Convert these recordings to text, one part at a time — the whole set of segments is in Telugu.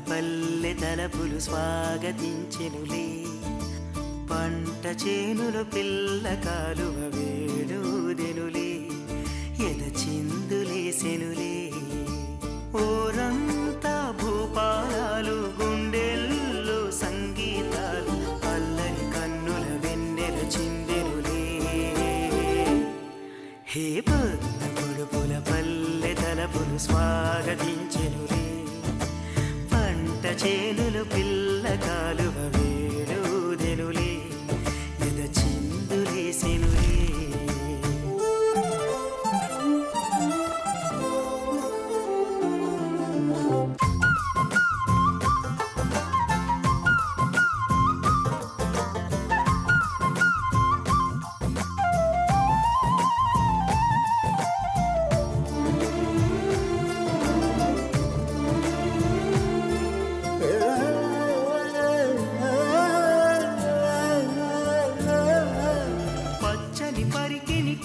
పల్లె తలపులు స్వాగతించెనులే, పంట చేనుల పిల్ల కాలువ వేడుదెనులే, ఎద చిందులేసెనులే. ఓరంతా భూపాలాలు, గుండెల్లో సంగీతాలు, అల్లరి కన్నుల వెన్నెల చిందెనులే. హే పొద్దు పొడుపుల పల్లె తలపులు స్వాగతించెనులే, చేనులు పిల్ల కాలువ వేడుదెనులే, ఎద చిందులేసెనులే.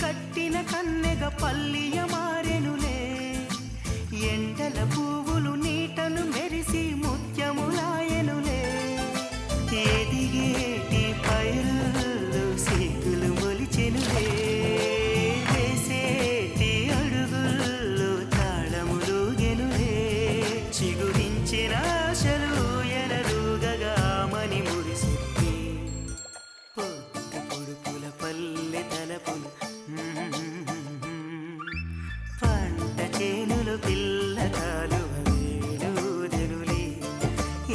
కట్టిన కన్నెగ పల్లియ మారెనులే, ఎండల పువ్వులు నీటను మెరిసి ముత్యములాయనులే. ఎదిగేటి పైరులు సిగ్గులు మొలిచెనులే, వేసేటి అడుగుల్లో తాళములుగెనులే. చిగురించిన ఆశలు ఎనరుగగా మని మురిసితే, పొద్దు పొడుపుల పల్లె తలపులు పంట చేనులు పిల్ల కాలువ వేడుదెనులే,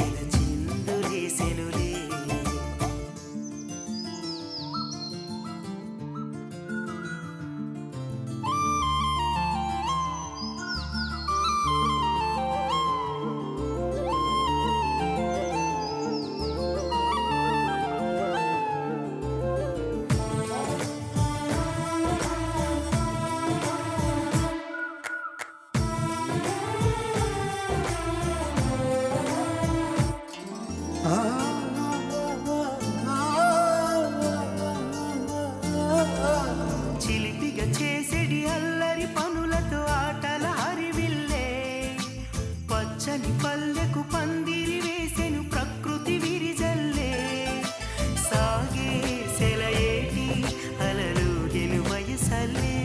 ఎద చిందులేసెనులే. చిలిపిగా చేసేడి అల్లరి పనులతో ఆటల హరివిల్లే, పచ్చని పల్లెకు పందిరి వేసెను ప్రకృతి విరిజల్లే. సాగే సెలయేటి అలలుగెను వయసల్లే,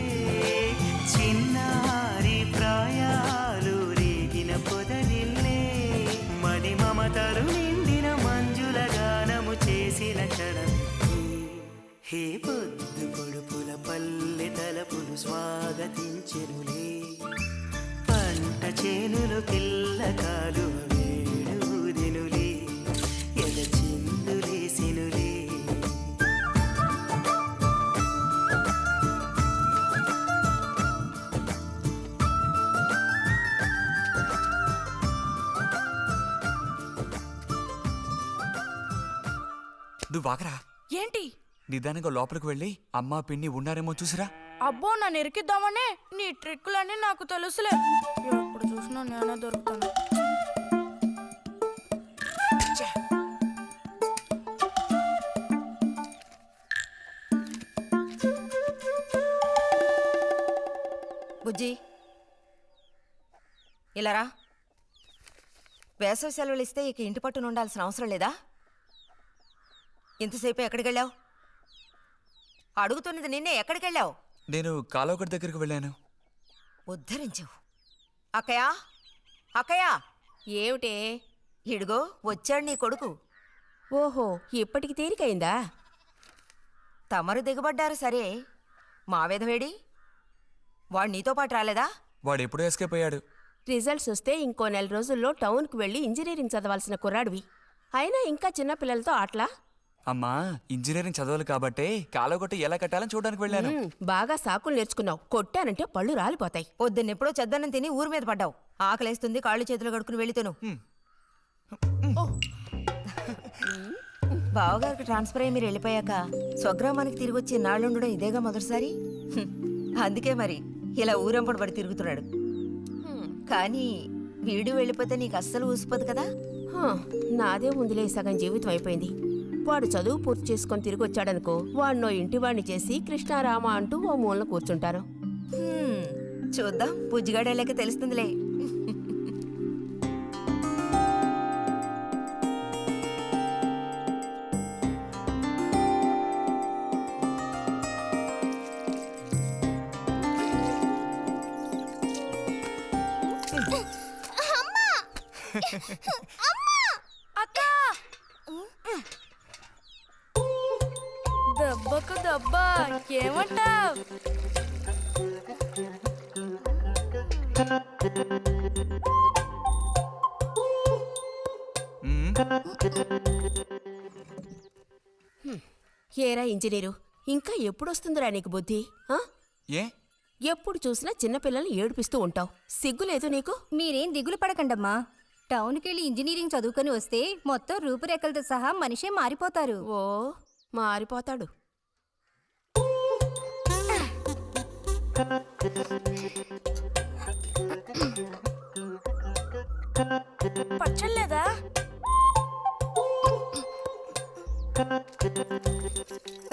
చిన్నారి ప్రాయాలు రేగిన పొదరిల్లే. మది మమతలు నిండిన మంజుల గానము చేసిన క్షణం. హే పొద్దు పొడుపుల పల్లె తలపులు స్వాగతించెనులే, పంట చేనులు పిల్ల కాలువ వేడుదెనులే, ఎద చిందులేసెనులే. నువ్వు వాకరా. ఏంటి? నిదానంగా లోపలికి వెళ్ళి అమ్మా పిన్ని ఉన్నారేమో చూసిరా. అబ్బో, నన్ను ఎరికిద్దామనే నీ ట్రిక్కులన్నీ నాకు తెలుసులే. ఎప్పుడు చూసినా నేనే దొరుకుతాను. బుజ్జి ఇలారా. వేసవి సెలవులు ఇస్తే ఇక ఇంటి పట్టున ఉండాల్సిన అవసరం లేదా? ఇంతసేపు ఎక్కడికి వెళ్ళావు? అడుగుతున్నది నిన్నే, ఎక్కడికి వెళ్ళావు? నేను కాలువగడ్డ దగ్గరికి వెళ్ళాను. ఉద్ధరించావు. అక్కయ్యా, అక్కయ్యా. ఏమిటే? ఇడుగో వచ్చాడు నీ కొడుకు. ఓహో, ఇప్పటికి తీరికైందా? తమరు దిగబడ్డారు సరే, మా విధవేడి వాడు నీతో పాటు రాలేదా? వాడు ఎప్పుడూ ఎస్కేప్ అయ్యాడు. రిజల్ట్స్ వస్తే ఇంకో 4 రోజుల్లో టౌన్కు వెళ్ళి ఇంజనీరింగ్ చదవాల్సిన కుర్రాడివి. అయినా ఇంకా చిన్నపిల్లలతో ఆటలా? అమ్మా ఇంజనీరింగ్ చదవాలి కాబట్టి కాలగొట్టి ఎలా కట్టాలని చూడడానికి వెళ్ళాను. బాగా సాకులు నేర్చుకున్నావు. కొట్టానంటే పళ్ళు రాలిపోతాయి. పొద్దున్నెప్పుడో చెద్దన్నం తిని ఊరి మీద పడ్డావు. ఆకలేస్తుంది, కాళ్ళు చేతులు కడుక్కుని వెళ్ళితేను. బావగారికి ట్రాన్స్ఫర్ అయ్యి మీరు వెళ్ళిపోయాక స్వగ్రామానికి తిరిగి వచ్చి నాళ్ళుండడం ఇదేగా మొదటిసారి. అందుకే మరి ఇలా ఊరంపడి పడి తిరుగుతున్నాడు. కానీ వీడు వెళ్ళిపోతే నీకు అస్సలు ఊసిపోదు కదా. నాదే ముందులే సగం జీవితం అయిపోయింది. వాడు చదువు పూర్తి చేసుకొని తిరిగి వచ్చాడనుకో, వాడినో ఇంటి వాడిని చేసి కృష్ణారామ అంటూ ఓ మూలన కూర్చుంటాను. చూద్దాం, బుజ్జిగాడేలేక తెలుస్తుందిలే. అక్క దెబ్బకు దెబ్బ ఏమంటావ్? ఏరా ఇంజనీరు, ఇంకా ఎప్పుడొస్తుందిరా నీకు బుద్ధి? ఏ ఎప్పుడు చూసినా చిన్నపిల్లల్ని ఏడిపిస్తూ ఉంటావు. సిగ్గులేదు నీకు? మీరేం దిగులు పడకండమ్మా. టౌన్కెళ్ళి ఇంజనీరింగ్ చదువుకొని వస్తే మొత్తం రూపురేఖలతో సహా మనిషే మారిపోతారు. ఓ మారిపోతాడు. పచ్చలేదా?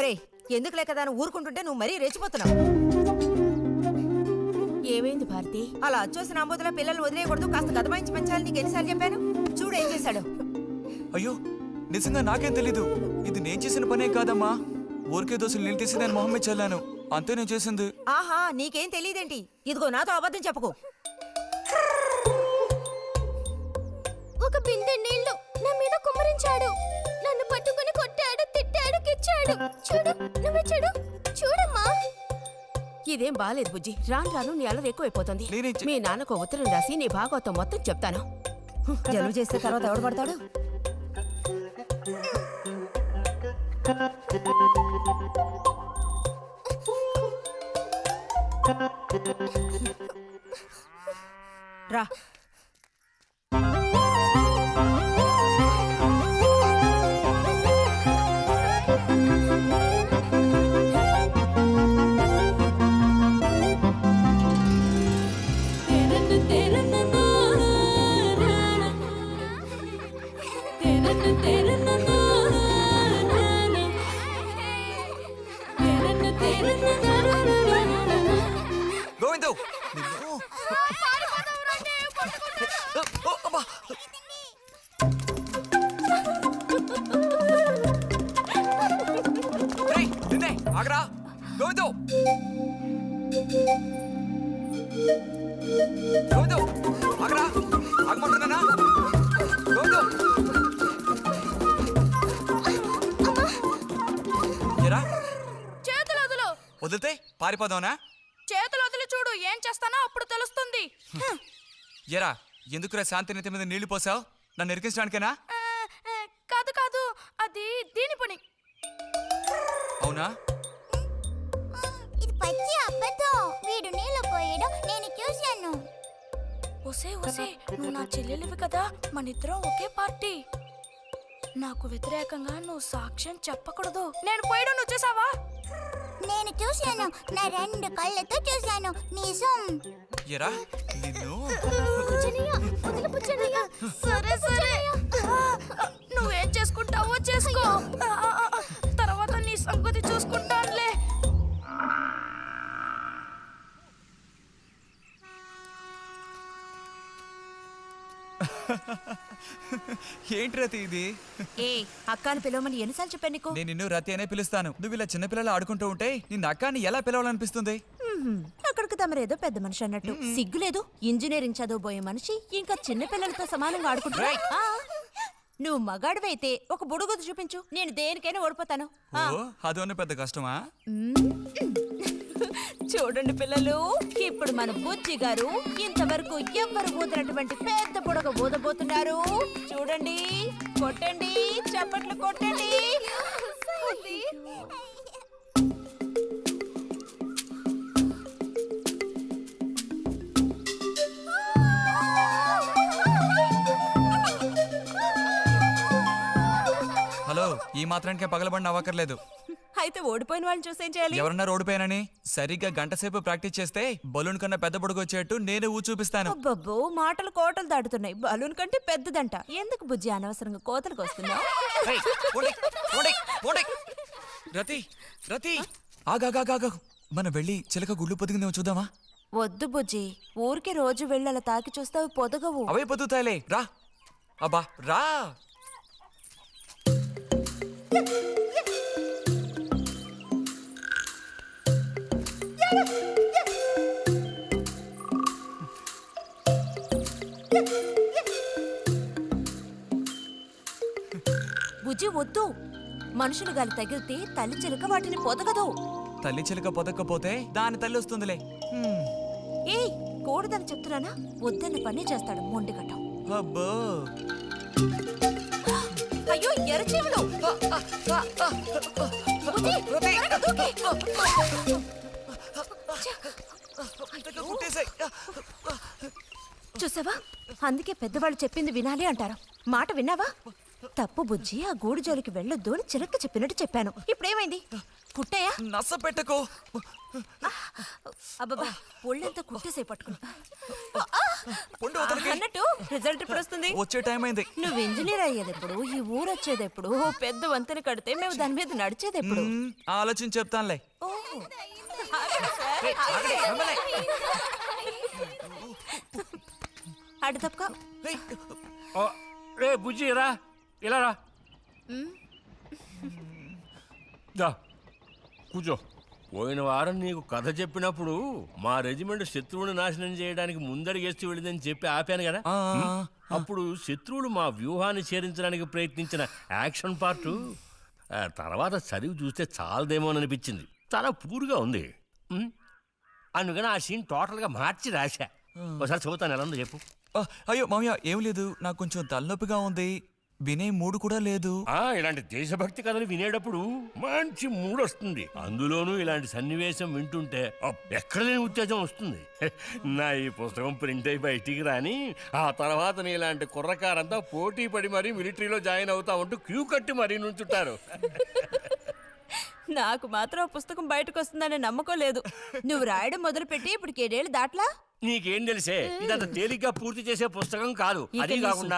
రే, ఎందుకు లేక దాన్ని ఊరుకుంటుంటే నువ్వు మరీ రెచ్చిపోతున్నావు. ఏమైంది భారతి? అలా అచ్చోసిన ఆంబోతుల పిల్లల్ని వదిలేయకూడదు, కాస్త గదమాయించి పెంచాలని నీకు ఎన్నిసార్లు చెప్పాను. చూడు ఏం చేశాడు. అయ్యో నిజంగా నాకేం తెలీదు. ఇది నేను చేసిన పనే కాదమ్మా. ఊరికే దోశలు నీళ్ళు తీసి నేను మొహమ్మే చల్లాను, అంతే నేను చేసింది. ఆహా, నీకేం తెలియదేంటి? ఇదిగో నాతో అబద్ధం చెప్పకు. ఒక బిందె నీళ్లు నా మీద కుమ్మరించాడు. నన్ను పట్టుకుని కొట్టాడు, తిట్టాడు, కిచ్చాడు. చూడు, నువ్వు చూడు, చూడమ్మా. ఇదేం బాలేదు బుజ్జి. రాను రాను నీ అల్లరి ఎక్కువైపోతుంది. నేనేం మీ నాన్నకు ఉత్తరం రాసి నీ భాగవతం మొత్తం చెప్తాను. జలుబు చేస్తే తర్వాత ఎవడు పడతాడు? రా. గోవిందు ఆగరా. గోవిందు గోవిందు ఆగరా, ఆగమంటున్నానా? గోవిందు ఎరా చేతులు వదులు. వదిలితే పారిపోదావునా? చేతులు వదిలి చూడు, ఏం చేస్తానో అప్పుడు తెలుస్తుంది. ఎరా ఎందుకురా శాంతినేత మీద నీళ్లు పోసావు? నన్ను ఇరికించడానికేనా? కాదు కాదు, అది దీని పని. అవునా? ఇది పచ్చి అబద్ధం. వీడు నీళ్లు పోయడం నేను చూశాను. ఒసే ఒసే, నువ్వు నా చెల్లెలివి కదా, మన ఇద్దరం ఒకే పార్టీ. నాకు వ్యతిరేకంగా నువ్వు సాక్ష్యం చెప్పకూడదు. నేను పోయడం నువ్వు చూసావా? నేను చూశాను, నా 2 కళ్ళతో చూశాను. నిజం. ఎరా నిన్ను సరే సరే, నువ్వేం చేసుకుంటావో చేసుకో. తర్వాత నీ సంగతి చూసుకుంటానులే. ఏంటి రతి ఇది? ఏ అక్కాని పిలవమని ఎన్నిసార్లు చెప్పాను నీకు? నేను నిన్ను రతి అనే పిలుస్తాను. నువ్వు ఇలా చిన్నపిల్లలు ఆడుకుంటూ ఉంటే నిన్న అక్కాని ఎలా పిలవాలనిపిస్తుంది? అక్కడికి తమరేదో పెద్ద మనిషి అన్నట్టు. సిగ్గులేదు? ఇంజనీరింగ్ చదవబోయే మనిషి ఇంకా చిన్న పిల్లలతో సమానంగా ఆడుకుంటున్నా. నువ్వు మగాడివైతే ఒక బుడుగుదు చూపించు, నేను దేనికైనా ఓడిపోతాను. ఓ అదోనే పెద్ద కష్టమా? చూడండి పిల్లలు, ఇప్పుడు మన బుజ్జి గారు ఇంతవరకు ఎవ్వరు ఊదినటువంటి పెద్ద బుడగ ఊదబోతున్నారు. చూడండి, కొట్టండి, చప్పట్లు కొట్టండి. ఉంది. హలో, ఈ మాత్రానికే పగలబడిన అవ్వకర్లేదు. అయితే ఓడిపోయిన వాళ్ళని చూసేం చేయాలి? ఎవరన్నా రోడ్డుపైనని సరిగ్గా గంట సేపు ప్రాక్టీస్ చేస్తే బలూన్ కన్నా పెద్ద పొడుగు వచ్చేట్టు నేనే ఊ చూపిస్తాను. అబ్బబ్బో, మాటలు కోటలు దాటుతున్నాయి. బలూన్ కంటే పెద్దదంట. ఎందుకు బుజ్జి అనవసరంగా కోతలకు వస్తున్నావు? ఏయ్, పోండి, పోండి, పోండి. రతి, రతి, ఆగాగాగా. మనం వెళ్ళి చిలక గుళ్ళు పొదిగిందేమో చూద్దామా? వద్దు బుజ్జి, ఊరికి రోజు వెళ్ళి అలా తాకి చూస్తావు, పొదగవు. అవే పొద్దుతాయిలే, రా. అబ్బా రా. బుజ్జి వద్దు, మనుషులు గాలి తగిలితే తల్లి చిలుక వాటిని పొదగదు. తల్లి చిలక పొదక్కపోతే దాని తల్లి వస్తుందిలే. ఏయ్, కూడదని చెప్తున్నానా? వద్దన్న పని చేస్తాడు మొండిగట్టం. అబ్బో, అయ్యో ఎర్రచీమలు! బుజ్జి, త్వరగా దూకి. కుట్టేసాయి. చూసావా, అందుకే పెద్దవాళ్ళు చెప్పింది వినాలి అంటారు. మాట విన్నావా? తప్పు బుజ్జి, ఆ గూడు జోలికి వెళ్ళొద్దు అని చిలక చెప్పినట్టు చెప్పాను. ఇప్పుడేమైంది? కుట్టాయా? నస పెట్టుకో. అబ్బబ్బా, ఒళ్ళంతా కుట్టేసే పట్టుకుని. పొండి వదలకి. అన్నట్టు రిజల్ట్ ఇప్పుడు వస్తుంది. వచ్చే టైం అయింది. నువ్వు ఇంజనీర్ అయ్యేదెప్పుడు? ఈ ఊరు వచ్చేదెప్పుడు? ఓ పెద్ద వంతెన కడితే మేము దాని మీద నడిచేదెప్పుడు? ఆలోచించి చెప్తానులే. ఓ, అడు తప్పక. రే బుజ్జి రా, ఇలా రా. దా కూర్చో. పోయిన వారం నీకు కథ చెప్పినప్పుడు మా రెజిమెంట్ శత్రువుని నాశనం చేయడానికి ముందడిగేస్తూ వెళ్ళిందని చెప్పి ఆపాను కదా. అప్పుడు శత్రువులు మా వ్యూహాన్ని చేరించడానికి ప్రయత్నించిన యాక్షన్ పార్టు తర్వాత చదివి చూస్తే చాలదేమో అని అనిపించింది. చాలా పూర్గా ఉంది. అందుకని ఆ సీన్ టోటల్గా మార్చి రాశా. ఒకసారి చదువుతాను, ఎలా ఉందో చెప్పు. అయ్యో మామయ్య, ఏం లేదు, నాకు కొంచెం తలనొప్పిగా ఉంది. వినే మూడు కూడా లేదు. ఇలాంటి దేశభక్తి కథలు వినేటప్పుడు మంచి మూడ్ వస్తుంది. అందులోనూ ఇలాంటి సన్నివేశం వింటుంటే ఎక్కడ లేని ఉత్తేజం వస్తుంది. నా ఈ పుస్తకం ప్రింట్ అయి బయటికి రాని ఆ తర్వాత నీ ఇలాంటి కుర్రకారంతా పోటీ పడి మరీ మిలిటరీలో జాయిన్ అవుతా ఉంటూ క్యూ కట్టి మరీ నుంచుంటారు. నాకు మాత్రం ఆ పుస్తకం బయటకు వస్తుందనే నమ్మకం లేదు. నువ్వు రాయడం మొదలుపెట్టి ఇప్పుడు 7 ఏళ్ళు దాట్లా. నీకేం తెలిసే, ఇదంత తేలిగ్గా పూర్తి చేసే పుస్తకం కాదు. అది కాకుండా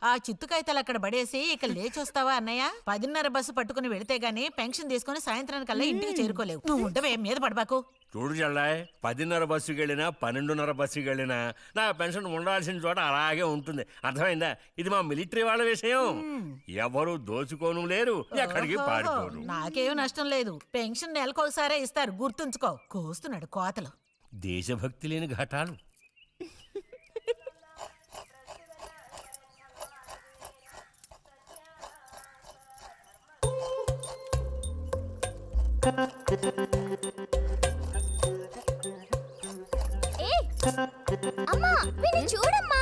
ఆ చిత్తు కాగితాలు అక్కడ పడేసి ఇక లేచొస్తావా అన్నయ్య? 10:30 బస్సు పట్టుకుని వెళితే గానీ పెన్షన్ తీసుకుని సాయంత్రానికల్లా ఇంటికి చేరుకోలేవు. నువ్వు ఉండవే, మీద పడబాకు. చూడు జల్లాయ్, 10:30 బస్సుకి వెళ్ళినా 12:30 బస్సుకి వెళ్ళినా నా పెన్షన్ ఉండాల్సిన చోట అలాగే ఉంటుంది. అర్థమైందా? ఇది మా మిలిటరీ వాళ్ళ విషయం. ఎవరు దోచుకోను లేరు, ఎక్కడికి పారిపోరు. నాకేం నష్టం లేదు. పెన్షన్ నెలకొకసారే ఇస్తారు, గుర్తుంచుకో. కోస్తున్నాడు కోతలు. దేశభక్తి లేని ఘటాలు. అమ్మా, వీడిని చూడమ్మా.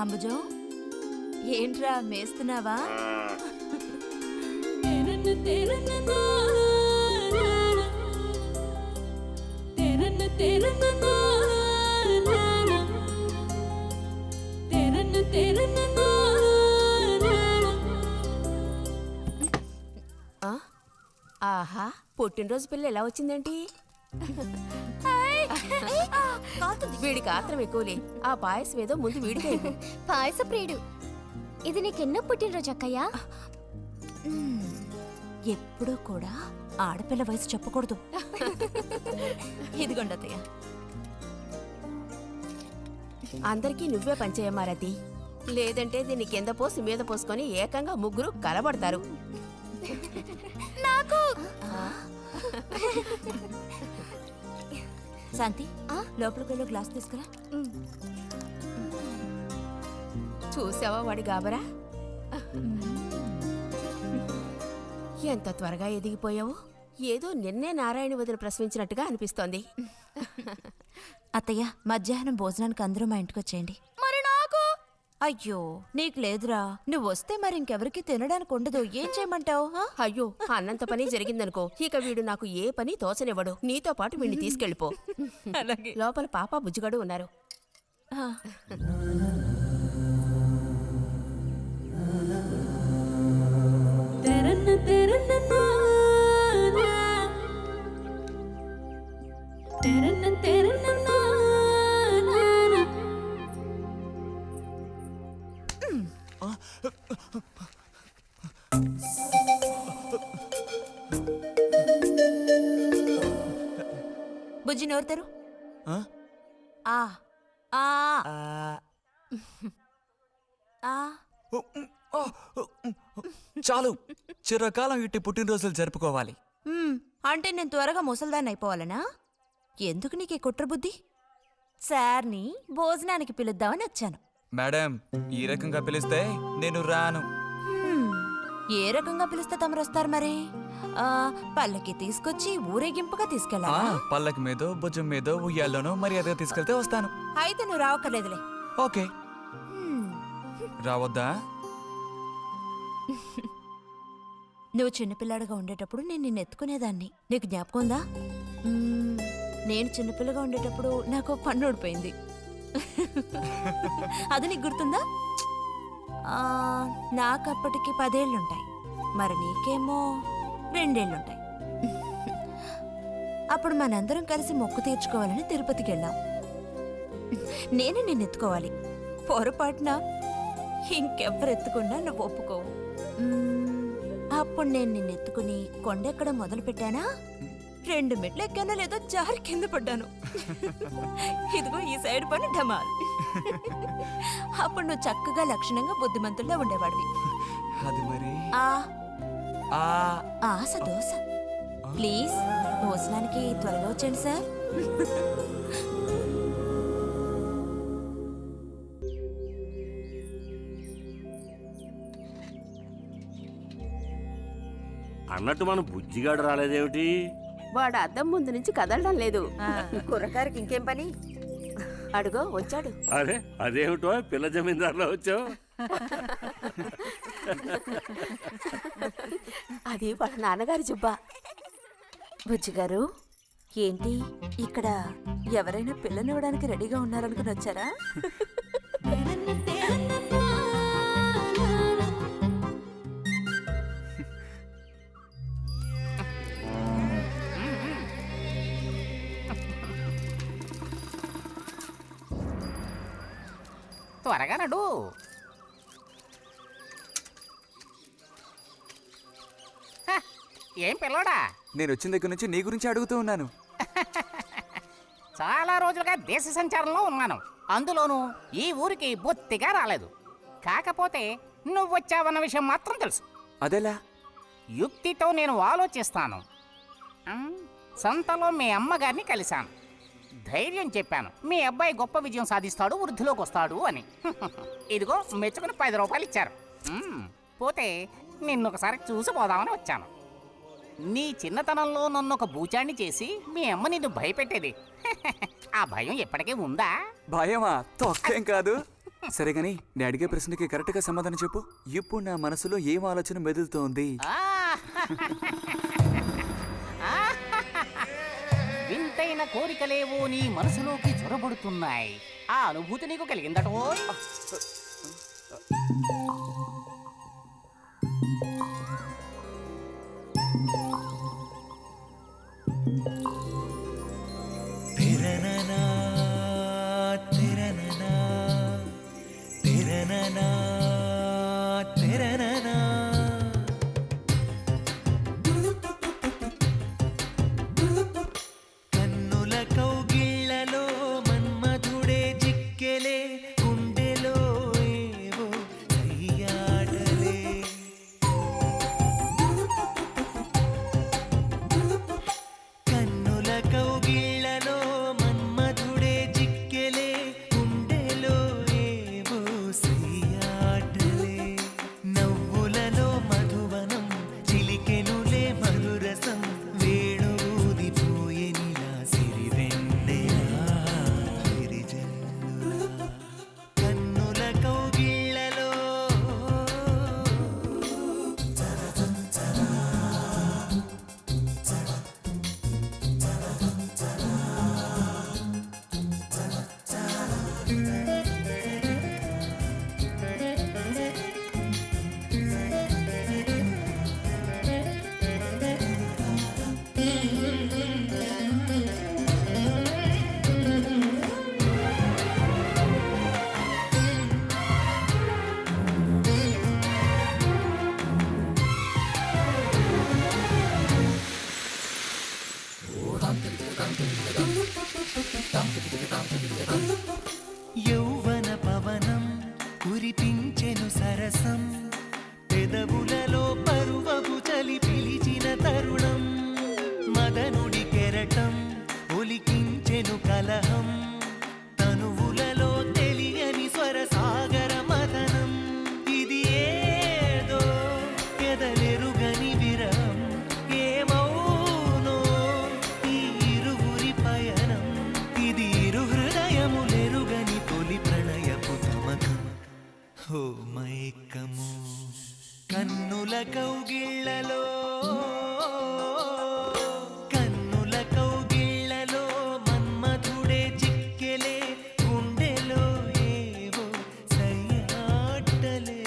అంబుజం, ఏంట్రా మేస్తున్నావా? ఆహా, పుట్టినరోజు పిల్ల ఎలా వచ్చిందేంటి? వీడికి ఆత్రం ఎక్కువలే. ఆ పాయసం ఏదో ముందు వీడికి. పాయస ప్రియుడు. ఇది నీకెన్నో పుట్టినరోజు అక్కయ్యా? ఎప్పుడూ కూడా ఆడపిల్ల వయసు చెప్పకూడదు. ఇదిగోండి అత్తయ్య. అందరికీ నువ్వే పంచేయమ్మా రతి. లేదంటే దీన్ని కింద పోసి మీద పోసుకొని ఏకంగా ముగ్గురు కలబడతారు. నాకు శాంతి, లోపలికి వెళ్ళి గ్లాస్ తీసుకురా. చూసావా వాడి గాబరా? ఎంత త్వరగా ఎదిగిపోయావు. ఏదో నిన్నే నారాయణ వదిన ప్రసవించినట్టుగా అనిపిస్తోంది. అత్తయ్య, మధ్యాహ్నం భోజనానికి అందరూ మా ఇంటికి వచ్చేయండి. మరి నాకు అయ్యో నీకు లేదురా, నువ్వు వస్తే మరి ఇంకెవరికి తినడానికి ఉండదు. ఏం చేయమంటావు? అయ్యో అన్నంత పని జరిగిందనుకో, ఇక వీడు నాకు ఏ పని తోచనివ్వడు. నీతో పాటు వీడిని తీసుకెళ్ళిపో. అలాగే. లోపల పాప బుజ్జిగాడు ఉన్నారు. బుజ్జి నోరు తెరు. ఆ? ఆ ఆ ఆ చాలు, చిరకాలం ఇట్టి పుట్టినరోజులు జరుపుకోవాలి. అంటే నేను త్వరగా ముసల్దాన్ని అయిపోవాలనా? ఎందుకు నీకు ఈ కుట్ర బుద్ధి? సార్ని భోజనానికి పిలుద్దామని వచ్చాను. మేడం, ఈ రకంగా పిలిస్తే నేను రాను. ఏ రకంగా పిలిస్తే తమరు వస్తారు మరి? పల్లకి తీసుకొచ్చి ఊరేగింపుగా తీసుకెళ్ళాలా? పల్లకి మీదో భుజం మీదో ఉయ్యాల్లోనో మర్యాదగా తీసుకెళ్తే వస్తాను. అయితే నువ్వు రావక్కర్లేదులే. ఓకే. రావద్దా? నువ్వు చిన్నపిల్లాడిగా ఉండేటప్పుడు నేను నిన్ను ఎత్తుకునేదాన్ని. నీకు జ్ఞాపకం ఉందా? నేను చిన్నపిల్లగా ఉండేటప్పుడు నాకు పన్ను ఊడిపోయింది. అది నీకు గుర్తుందా? నాకు అప్పటికి 10 ఏళ్ళుంటాయి, మరి నీకేమో 2 ఏళ్ళుంటాయి. అప్పుడు మనందరం కలిసి మొక్కు తీర్చుకోవాలని తిరుపతికి వెళ్ళాం. నేనే నిన్ను ఎత్తుకోవాలి. పొరపాటున ఇంకెవ్వరు ఎత్తుకున్నా నువ్వు ఒప్పుకోవు. అప్పుడు నేను నిన్ను ఎత్తుకుని కొండెక్కడం మొదలు పెట్టానా, 2 మెట్లు ఎక్కానో లేదో జారి కింద పడ్డాను. ఇదిగో ఈ సైడ్ పని ఢమాల్. అప్పుడు నువ్వు చక్కగా లక్షణంగా బుద్ధిమంతుల్లో ఉండేవాడివి. అది మరి ఆశ దోశ. ప్లీజ్ భోజనానికి త్వరగా వచ్చండి సార్. అన్నట్టు మన బుజ్జిగాడు రాలేదేమిటి? వాడు అద్దం ముందు నుంచి కదలడం లేదు. కుర్రకారికి ఇంకేం పని? అడుగో వచ్చాడు. అరే అదేమిటో పిల్ల జమీందారులో వచ్చావు? అది వాళ్ళ నాన్నగారి జుబ్బా. బుజ్జిగారు, ఏంటి ఇక్కడ ఎవరైనా పిల్లనివ్వడానికి రెడీగా ఉన్నారనుకుని వచ్చారా? త్వరగా నడు. ఏం పిల్లోడా, నేను వచ్చిన దగ్గర నుంచి నీ గురించి అడుగుతూ ఉన్నాను. చాలా రోజులుగా దేశ సంచారంలో ఉన్నాను. అందులోనూ ఈ ఊరికి బొత్తిగా రాలేదు. కాకపోతే నువ్వు వచ్చావన్న విషయం మాత్రం తెలుసు. అదెలా? యుక్తితో నేను ఆలోచిస్తాను. సంతలో మీ అమ్మగారిని కలిశాను. ధైర్యం చెప్పాను, మీ అబ్బాయి గొప్ప విజయం సాధిస్తాడు, వృద్ధిలోకి వస్తాడు అని. ఇదిగో మెచ్చుకుని 10 రూపాయలు ఇచ్చారు. పోతే నిన్నొకసారి చూసి పోదామని వచ్చాను. నీ చిన్నతనంలో నన్ను ఒక బూచాన్ని చేసి మీ అమ్మ నిన్ను భయపెట్టేది. ఆ భయం ఎప్పటికీ ఉందా? భయమా? తొక్కేం కాదు. సరే గాని నేను అడిగే ప్రశ్నకి కరెక్ట్ గా సమాధానం చెప్పు. ఇప్పుడు నా మనసులో ఏం ఆలోచన మెదులుతోంది? వింతైన కోరికలేవో నీ మనసులోకి చొరబడుతున్నాయి. ఆ అనుభూతి నీకు కలిగిందటో? కన్నుల కౌగిళ్లలో మన్మధుడే చిక్కెలే, గుండెలో ఏవో అయ్యారే. దినము కన్నుల కౌగిళ్ళలో కన్నుల కౌగిళ్ళలో మన్మధుడే చిక్కెలే గుండెలో ఏవో సయ్యాటలే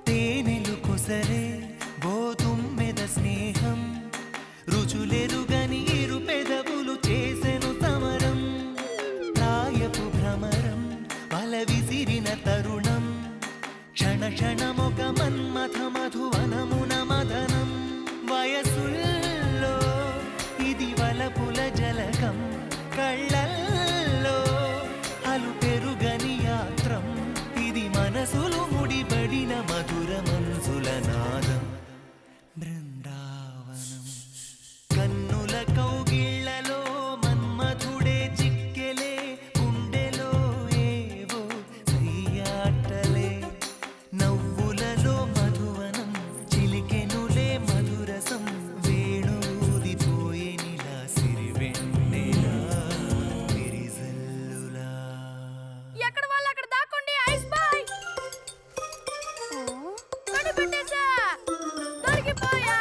తేనెలు కొసరే గోతుమ్మెద స్నేహం రుచులెరుగని ఇరు పెదవులు చేసెను సమరం ప్రాయపు భ్రమరం వల విసిరిన తరుణం క్షణ క్షణమొక మన్మథ మధువనమున మదనం వయసుల్లో ఇది వలపుల జలకం కళ్ళల్లో అలు పెరుగని యాత్రం ఇది మనసులు ముడిపడిన మధుర మనసుల నాదం బృందావనం కన్నుల కౌగిళ్ళలో మన్మధుడే చిక్కెలే గుండెలో ఏవో సయ్యాటలే నవ్వులలో మధువనం చిలికెనులే మధురసం వేణుదిపోయేనిలా సిరివెన్నెలా విరిజల్లులా ఎక్కడ వాళ్ళు అక్కడ దాక్కోండి ఐస్ బాయ్ కనిపెట్టేశా దొరికిపోయా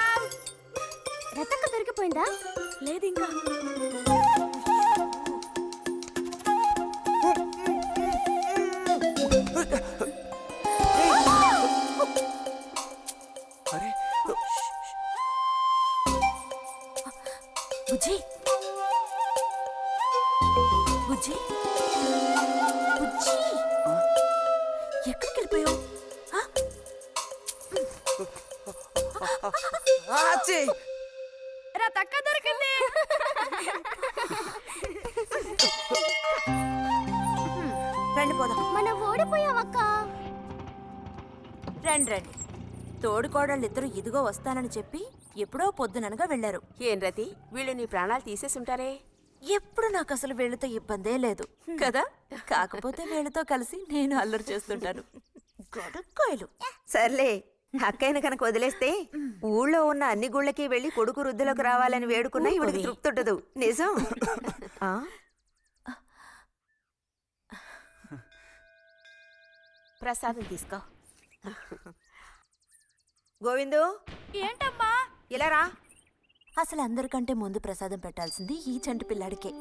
రతక్క దొరికిపోయిందా? లేదు ఇంకా అరే బుజ్జి బుజ్జి బుజ్జి ఎక్కడికి వెళ్ళిపోయావు రతక్క దొరికింది రండి పోదాం. మనం ఓడిపోయావక్క. రండి రండి. తోడుకోడళ్ళు ఇద్దరు ఇదిగో వస్తానని చెప్పి ఎప్పుడో పొద్దుననగా వెళ్లారు. ఏం రతి, వీళ్ళు నీ ప్రాణాలు తీసేసి ఉంటారే. ఎప్పుడు నాకు అసలు వీళ్ళతో ఇబ్బందే లేదు కదా. కాకపోతే వీళ్ళతో కలిసి నేను అల్లరి చేస్తుంటాను. గొడక్కోయలు. సర్లే, అక్కయ్యను కనుక వదిలేస్తే ఊళ్ళో ఉన్న అన్ని గుళ్ళకి వెళ్ళి కొడుకు వృద్ధిలోకి రావాలని వేడుకున్నా ఇవిడికి తృప్తి ఉండదు. నిజం. ఆ? ప్రసాదం తీసుకో. గోవిందు, ఏంటమ్మా ఇలా రా. అసలు అందరికంటే ముందు ప్రసాదం పెట్టాల్సింది ఈ చంటి పిల్లాడికే.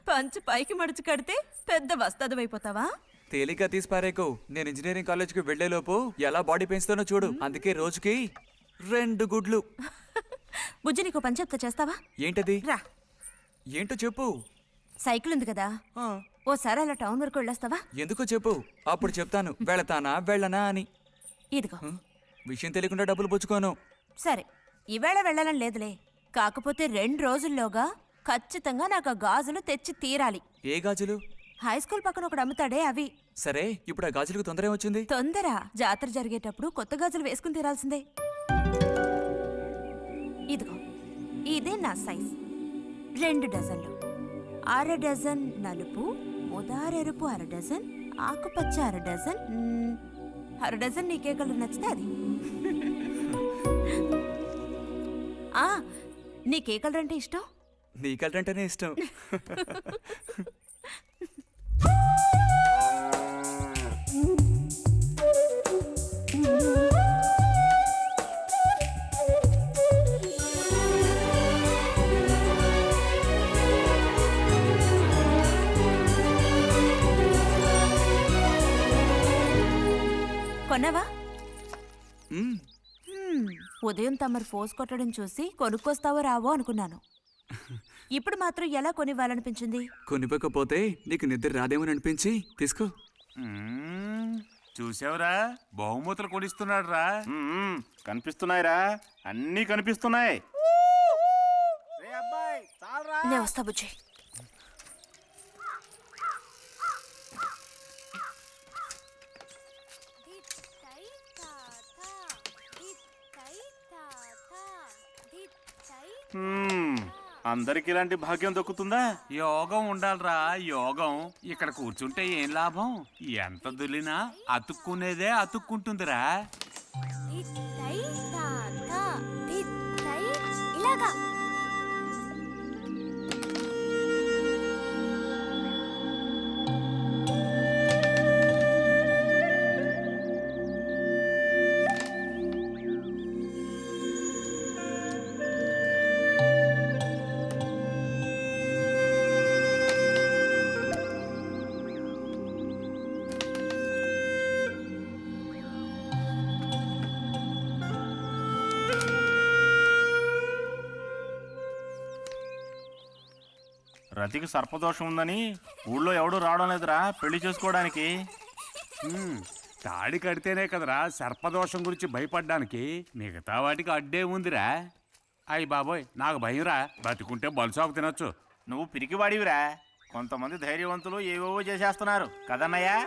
పంచు పైకి మడుచు కడితే పెద్ద వస్తాదమైపోతావా? తేలిగ్గా తీసి పారేకు. నేను ఇంజనీరింగ్ కాలేజ్కి వెళ్లేలోపు ఎలా బాడీ పెంచుతానో చూడు. అందుకే రోజుకి 2 గుడ్లు. బుజ్జి, నీకు పని చెప్తా, చేస్తావా? ఏంటది? రా. ఏంటో చెప్పు. సైకిల్ ఉంది కదా, ఓసారి అలా టౌన్ వరకు వెళ్ళొస్తావా? ఎందుకో చెప్పు, అప్పుడు చెప్తాను వెళతానా వెళ్ళనా అని. ఇదిగో విషయం తెలియకుండా డబ్బులు పుచ్చుకోను. సరే ఈవేళ వెళ్ళాలని లేదులే, కాకపోతే 2 రోజుల్లోగా ఖచ్చితంగా నాకు ఆ గాజులు తెచ్చి తీరాలి. ఏ గాజులు? హై స్కూల్ పక్కన ఒకడు అమ్ముతాడే అవి. సరే, ఇప్పుడు ఆ గాజులకు తొందర ఏమొచ్చింది? తొందర జాతర జరిగేటప్పుడు కొత్త గాజులు వేసుకుని తీరాల్సిందే. ఇదిగో ఇదే నా సైజ్. 2 డజన్లు. 1/2 డజన్ నలుపు, ముదారెరుపు 1/2 డజన్, ఆకుపచ్చ 1/2 డజన్. 1/2 డజన్ నీకే కలర్ నచ్చితే అది. నీకే కలర్ అంటే ఇష్టం? నీ కలర్ అంటేనే ఇష్టం. కొన్నావా? ఉదయం తమరు ఫోర్స్ కొట్టడం చూసి కొనుక్కొస్తావో రావో అనుకున్నాను. ఇప్పుడు మాత్రం ఎలా కొనివ్వాలనిపించింది? కొనివ్వకపోతే నీకు నిద్ర రాదేమని అనిపించి తీసుకో. చూసావురా, బహుమతులు కొనిస్తున్నాడు రా. కనిపిస్తున్నాయిరా, అన్నీ కనిపిస్తున్నాయి. నేను వస్తా బుజ్జి. అందరికి ఇలాంటి భాగ్యం దొక్కుతుందా? యోగం ఉండాలిరా, యోగం. ఇక్కడ కూర్చుంటే ఏం లాభం? ఎంత దులినా అతుక్కునేదే అతుక్కుంటుందిరా. ఇలాగా రతికి సర్పదోషం ఉందని ఊళ్ళో ఎవడూ రావడం లేదురా పెళ్లి చేసుకోవడానికి. తాడి కడితేనే కదరా సర్పదోషం గురించి భయపడ్డానికి, మిగతా వాటికి అడ్డే ఉందిరా. అయ్యి బాబోయ్, నాకు భయంరా. బతికుంటే బలుసాకు తినొచ్చు. నువ్వు పిరికివాడివిరా. కొంతమంది ధైర్యవంతులు ఏవేవో చేసేస్తున్నారు కదన్నయ్యా.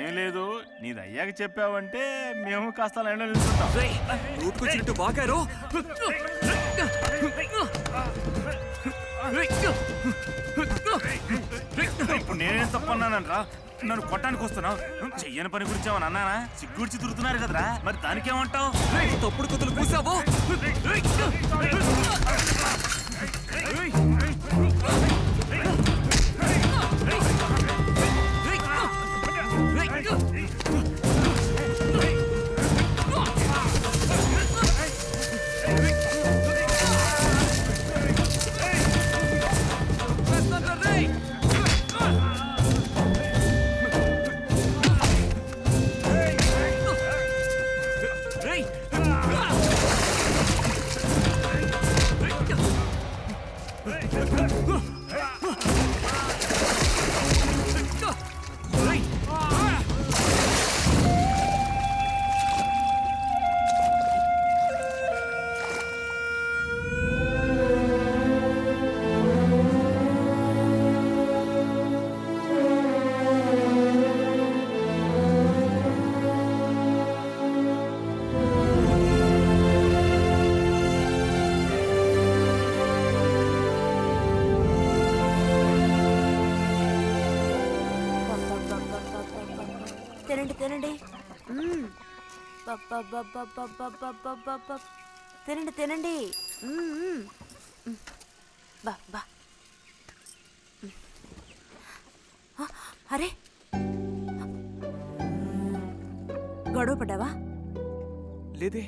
ఏం లేదు, నీది అయ్యాక చెప్పావంటే మేము కాస్త లైన్లో నిలుచుంటాం. నోటుకొచ్చినట్టు బాగారు. ఇప్పుడు నేనేం తప్పన్నానరా? నన్ను కొట్టడానికి వస్తున్నావు. చెయ్యని పని గురించి ఏమన్నా అన్నానా? సిగ్గుడిచి తిరుగుతున్నారు కదరా, మరి దానికేమంటావు? తప్పుడు కుతులు కూసావు. తినండి తినండి. తినండి తినండి. బా బా. అరే, గొడవ పడ్డావా? లేదే.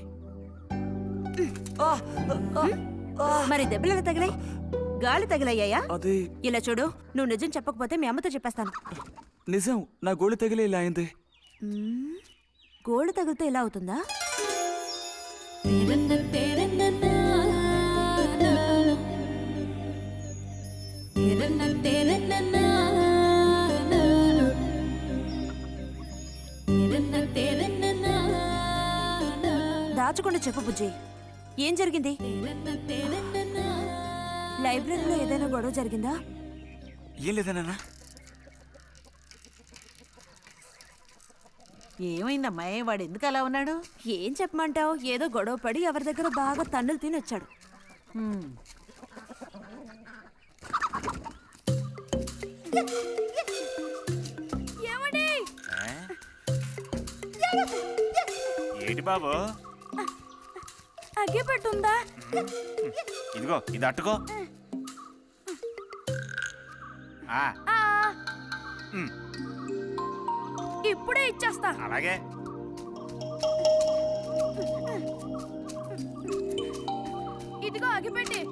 మరి దెబ్బలు ఎలా తగిలాయి? గాలి తగిలయ్యాయా? అది ఇలా చూడు, నువ్వు నిజం చెప్పకపోతే మీ అమ్మతో చెప్పేస్తాను. నిజం, నా గోళ్ళు తగిలే ఇలా అయింది. గోళ్ళు తగిలితే ఇలా అవుతుందా? దాచకుండా చెప్పు బుజ్జి, ఏం జరిగింది? లైబ్రరీలో ఏదైనా గొడవ జరిగిందా? ఏం లేదన్నా. ఏమైందమ్మా? వాడు ఎందుకు అలా ఉన్నాడు? ఏం చెప్పమంటావు, ఏదో గొడవ పడి ఎవరి దగ్గర బాగా తన్నులు తిని వచ్చాడు. ఏంటి బాబు? అగ్గి పెట్టుందా? ఇదిగో ఇది అట్టుకో. ఇప్పుడే ఇచ్చేస్తా. అలాగే. ఇదిగో అగిపెట్టి.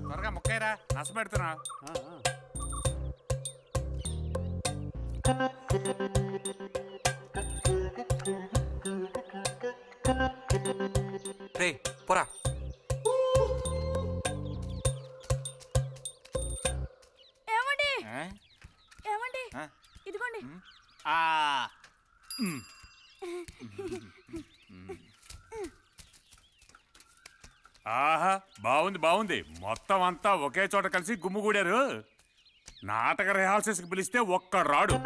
త్వరగా ముక్కైరా, నష్టపెడుతున్నా. రే పోరా. ఏమండి ఏమండి, ఇదిగోండి. ఆహా, బాగుంది బాగుంది. మొత్తం అంతా ఒకే చోట కలిసి గుమ్ముగూడారు. నాటక రిహార్సల్స్కి పిలిస్తే ఒక్క రాడు.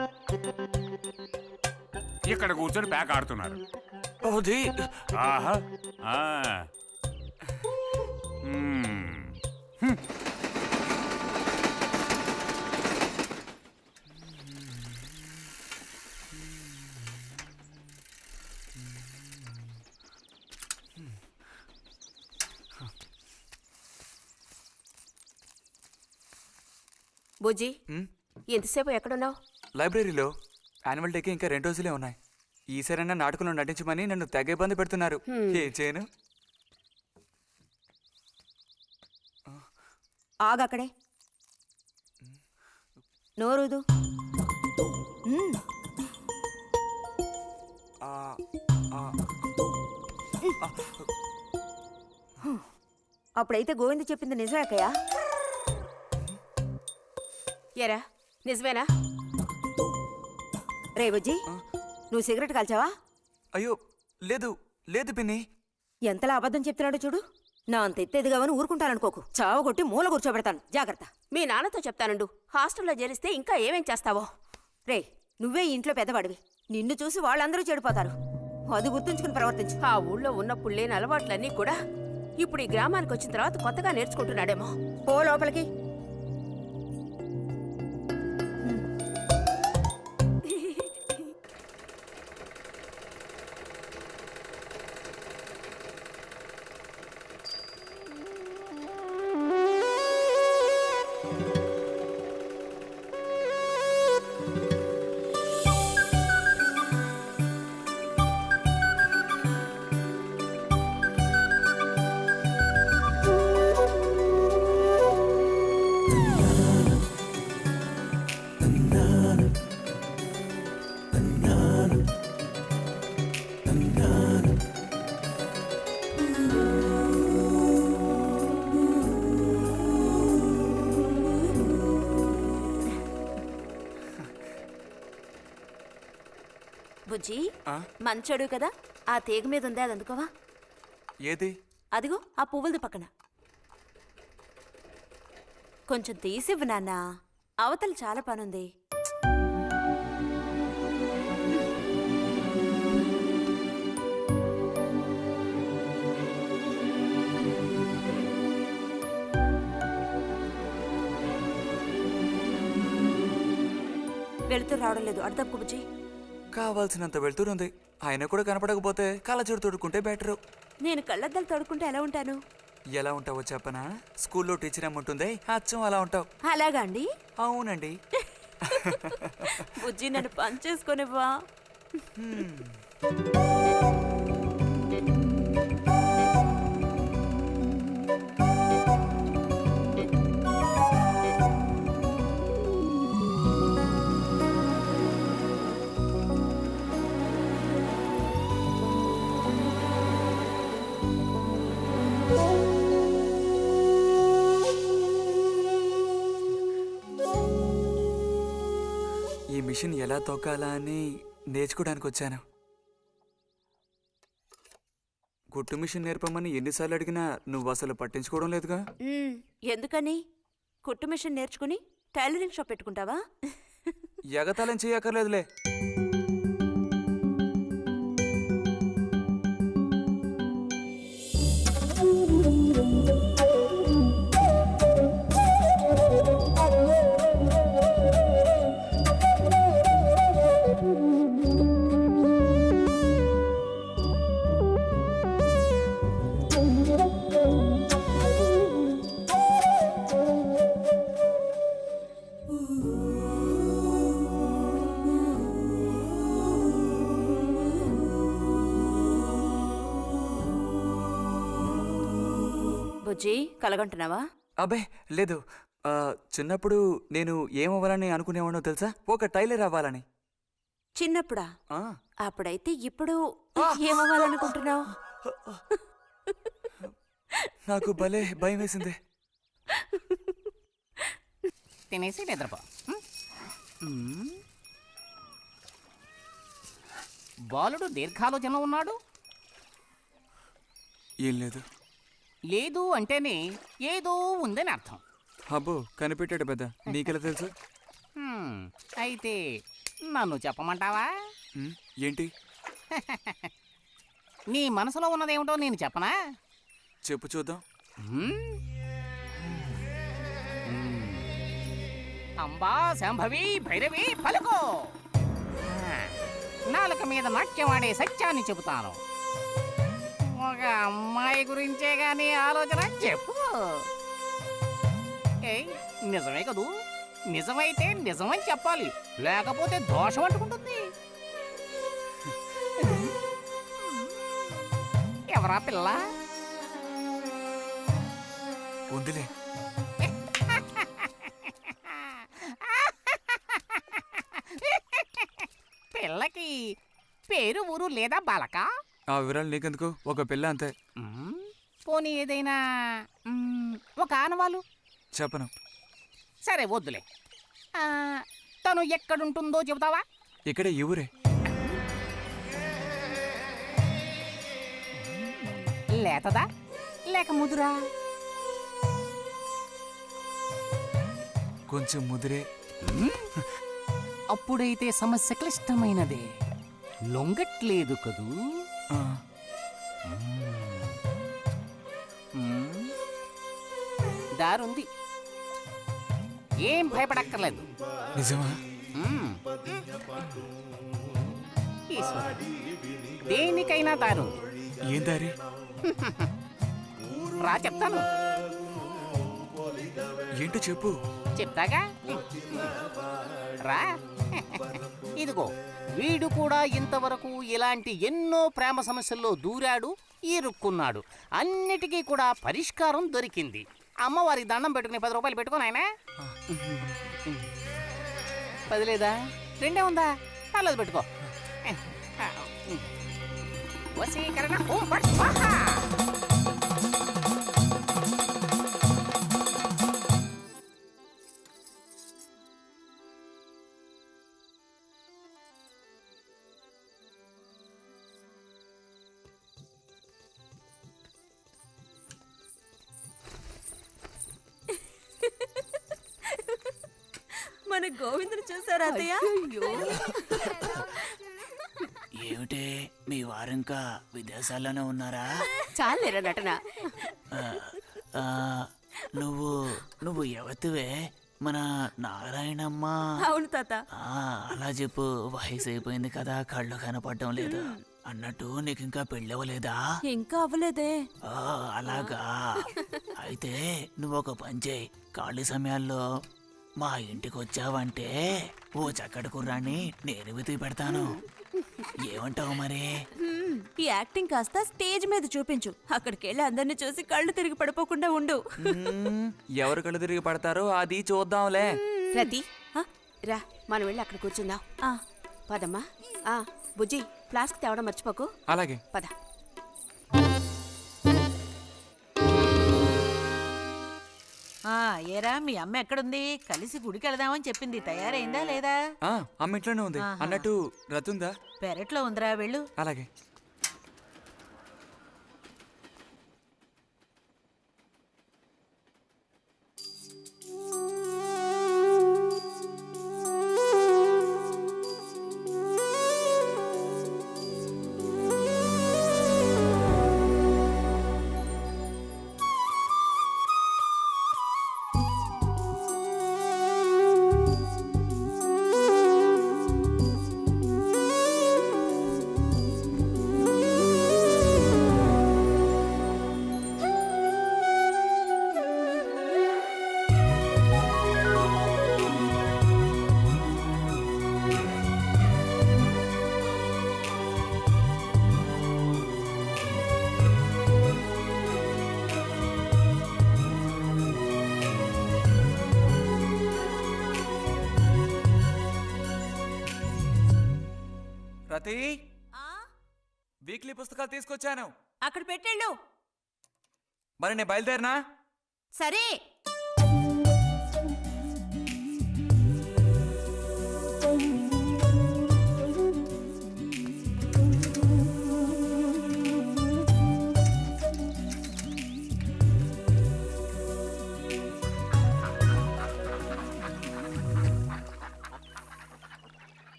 ఇక్కడ కూర్చొని ప్యాక్ ఆడుతున్నారు. ఆహా. బుజ్జి, ఎంతసేపు ఎక్కడున్నావు? లైబ్రరీలో. యాన్యువల్ డేకి ఇంకా 2 రోజులే ఉన్నాయి. ఈసారైనా నాటకంలో నటించమని నన్ను తెగ ఇబ్బంది పెడుతున్నారు. ఏం చేయను? ఆగక్కడే, నోరుదు. అప్పుడైతే గోవింద చెప్పింది నిజమేకయ్యా? ఎరా నిజమేనా? రే బుజ్జి, నువ్వు సిగరెట్ కాల్చావా? అయ్యో లేదు లేదు పిన్ని. ఎంతలా అబద్ధం చెప్తున్నాడో చూడు. నా అంత ఎత్తేదిగావని ఊరుకుంటాననుకోకు. చావగొట్టి మూల కూర్చోబెడతాను, జాగ్రత్త. మీ నాన్నతో చెప్తానుండు. హాస్టల్లో చేరిస్తే ఇంకా ఏమేం చేస్తావో. రే, నువ్వే ఇంట్లో పెద్దవాడివి. నిన్ను చూసి వాళ్ళందరూ చెడిపోతారు. అది గుర్తుంచుకుని ప్రవర్తించు. ఆ ఊళ్ళో ఉన్నప్పుడు లేని అలవాట్లన్నీ కూడా ఇప్పుడు ఈ గ్రామానికి వచ్చిన తర్వాత కొత్తగా నేర్చుకుంటున్నాడేమో. పో లోపలికి. బుజ్జి, మంచోడు కదా, ఆ తీగ మీద ఉంది, అది అందుకోవా? ఏది? అదిగో ఆ పువ్వులది పక్కన. కొంచెం తీసివ్వు నాన్న, అవతల చాలా పనుంది. వెళుతూ రావడం లేదు, అడు తప్పుకు బుజ్జి. కావాల్సినంత వెళ్తురుంది. ఆయన కూడా కనపడకపోతే కళ్ళజోడు తొడుక్కుంటే బెటరు. నేను కళ్ళద్దాలు తొడుక్కుంటే ఎలా ఉంటాను? ఎలా ఉంటావో చెప్పనా? స్కూల్లో టీచర్ ఏముంటుందే, అచ్చం అలా ఉంటావు. అలాగా అండి? అవునండి. బుజ్జి, నన్ను పని చేసుకొనివ్వా? మిషన్ ఎలా తొక్కాలా అని నేర్చుకోవడానికి వచ్చాను. కుట్టు మిషన్ నేర్పమని ఎన్నిసార్లు అడిగినా నువ్వు అసలు పట్టించుకోవడం లేదుగా. ఎందుకని? కుట్టు మిషన్ నేర్చుకుని టైలరింగ్ షాప్ పెట్టుకుంటావా? ఎగతాళం చేయక్కర్లేదులే. బుజ్జి కలగంటున్నావా? అబ్బే లేదు. చిన్నప్పుడు నేను ఏమవ్వాలని అనుకునేవాడో తెలుసా? ఒక టైలర్ అవ్వాలని. చిన్నప్పుడా? ఆ, అప్పుడైతే ఇప్పుడు ఏమవ్వాలనుకుంటున్నావు? నాకు భలే భయం వేసింది. తినేసి నిద్రపో. బాలుడు దీర్ఘాలోచనలో ఉన్నాడు. ఏం లేదు. లేదు అంటేనే ఏదో ఉందని అర్థం. అబ్బో కనిపెట్టాడు పెద్ద. నీకెలా తెలుసు? అయితే నన్ను చెప్పమంటావా? ఏంటి? నీ మనసులో ఉన్నదేమిటో నేను చెప్పనా? చెప్పు చూద్దాం. అంబా శాంభవి భైరవి పలుకో. నాలుక మీద నాట్యమాడే సత్యాన్ని చెబుతాను. ఒక అమ్మాయి గురించే గానీ ఆలోచన చెప్పు. ఏయ్ నిజమే కదూ? నిజమైతే నిజమని చెప్పాలి, లేకపోతే దోషం అంటుకుంటుంది. ఎవరా పిల్ల? ఉందిలే. పిల్లకి పేరు ఊరు లేదా బాలక? ఆ వివరాలు నీకెందుకు? ఒక పిల్ల అంతే. పోనీ ఏదైనా ఒక ఆనవాలు? చెప్పను. సరే వద్దులే. తను ఎక్కడుంటుందో చెబుతావా? ఇక్కడే ఈ ఊరే. లేతదా లేక ముదురా? కొంచెం ముదిరే. అప్పుడైతే సమస్య క్లిష్టమైనదే. లొంగట్లేదు కదూ? దారుంది, ఏం భయపడక్కర్లేదు. నిజమా? దేనికైనా దారుంది. ఏం దారి? రా చెప్తాను. ఏంటో చెప్పు. చెప్తాగా రా. ఇదిగో వీడు కూడా ఇంతవరకు ఇలాంటి ఎన్నో ప్రేమ సమస్యల్లో దూరాడు, ఇరుక్కున్నాడు. అన్నిటికీ కూడా పరిష్కారం దొరికింది. అమ్మవారికి దండం పెట్టుకుని 10 రూపాయలు పెట్టుకో నాయనా. 10 లేదా? 2 ఉందా? పర్లేదు పెట్టుకో. వశీకరణ ఓం ఫట్ స్వాహా. మన గోవిందుని చూసారా అత్తయ్య? ఏమిటే మీ వారింకా విదేశాల్లోనే ఉన్నారా? చాలేరా నటన. నువ్వు ఎవతివే? మన నారాయణమ్మ? అవును తాత. అలా చెప్పు. వయసు అయిపోయింది కదా, కళ్ళు కనపడటం లేదు. అన్నట్టు నీకు ఇంకా పెళ్ళవలేదా? ఇంకా అవ్వలేదే. అలాగా. అయితే నువ్వు ఒక పని చేయి. ఖాళీ సమయాల్లో మా ఇంటికి వచ్చావంటే ఓ చక్కటి కుర్రాన్ని నేను వెతికి పెడతాను. ఏమంటావు మరి? ఈ యాక్టింగ్ కాస్త స్టేజ్ మీద చూపించు. అక్కడికి వెళ్ళి అందరిని చూసి కళ్ళు తిరిగి పడిపోకుండా ఉండు. ఎవరు కళ్ళు తిరిగి పడతారో అది చూద్దాంలే. రతి రా, మనం వెళ్ళి అక్కడ కూర్చుందాం. పదమ్మా. బుజ్జి ఫ్లాస్క్ తేవడం మర్చిపోకు. అలాగే. పద. ఏరా మీ అమ్మ ఎక్కడుంది? కలిసి గుడికి వెళదామని చెప్పింది. తయారైందా లేదా? అమ్మ ఇంట్లోనే ఉంది. అన్నట్టు రతుందా? పెరట్లో ఉందిరా, వెళ్ళు. అలాగే. రతి, వీక్లీ పుస్తకాలు తీసుకొచ్చాను. అక్కడ పెట్టేళ్ళు. మరి నేను బయలుదేరినా? సరే.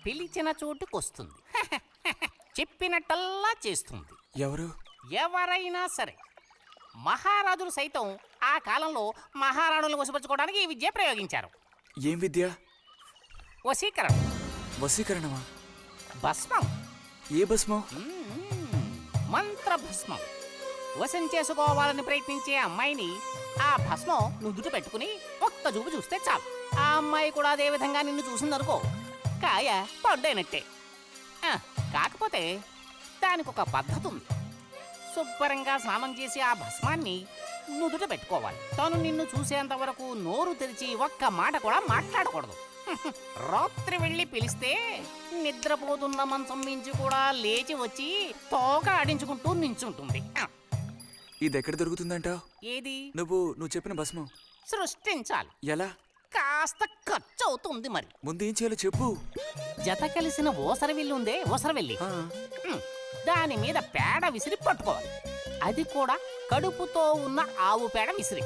పిలిచిన చోటుకొస్తుంది. చెప్పినట్టల్లా చేస్తుంది. ఎవరు? ఎవరైనా సరే. మహారాజులు సైతం ఆ కాలంలో మహారాణులను వశపరచుకోవడానికి ఈ విద్య ప్రయోగించారు. ఏం విద్య? వశీకరణం. వశీకరణమా? భస్మం. ఏ భస్మం? మంత్ర భస్మం. వశం చేసుకోవాలని ప్రయత్నించే అమ్మాయిని ఆ భస్మం నుదుట పెట్టుకుని ఒక్క చూపు చూస్తే చాలు. ఆ అమ్మాయి కూడా అదే విధంగా నిన్ను చూసిందనుకో, కాయ పడ్డైనట్టే. కాకపోతే దానికి ఒక పద్ధతి ఉంది. శుభ్రంగా స్నానం చేసి ఆ భస్మాన్ని నుదుట పెట్టుకోవాలి. తను నిన్ను చూసేంత వరకు నోరు తెరిచి ఒక్క మాట కూడా మాట్లాడకూడదు. రాత్రి వెళ్ళి పిలిస్తే నిద్రపోతున్న మంచం మించి కూడా లేచి వచ్చి తోక ఆడించుకుంటూ నించుంటుంది. ఇది ఎక్కడ దొరుకుతుందంటావు? ఏది? నువ్వు చెప్పిన భస్మం సృష్టించాలి. ఎలా? కాస్త ఖర్చు అవుతుంది. మరి ముందు ఏం చేయాలో చెప్పు. జత కలిసిన ఓసరవిల్లు ఉందే, ఓసరవెల్లి, దాని మీద పేడ విసిరి పట్టుకోవాలి. అది కూడా కడుపుతో ఉన్న ఆవు పేడ విసిరి.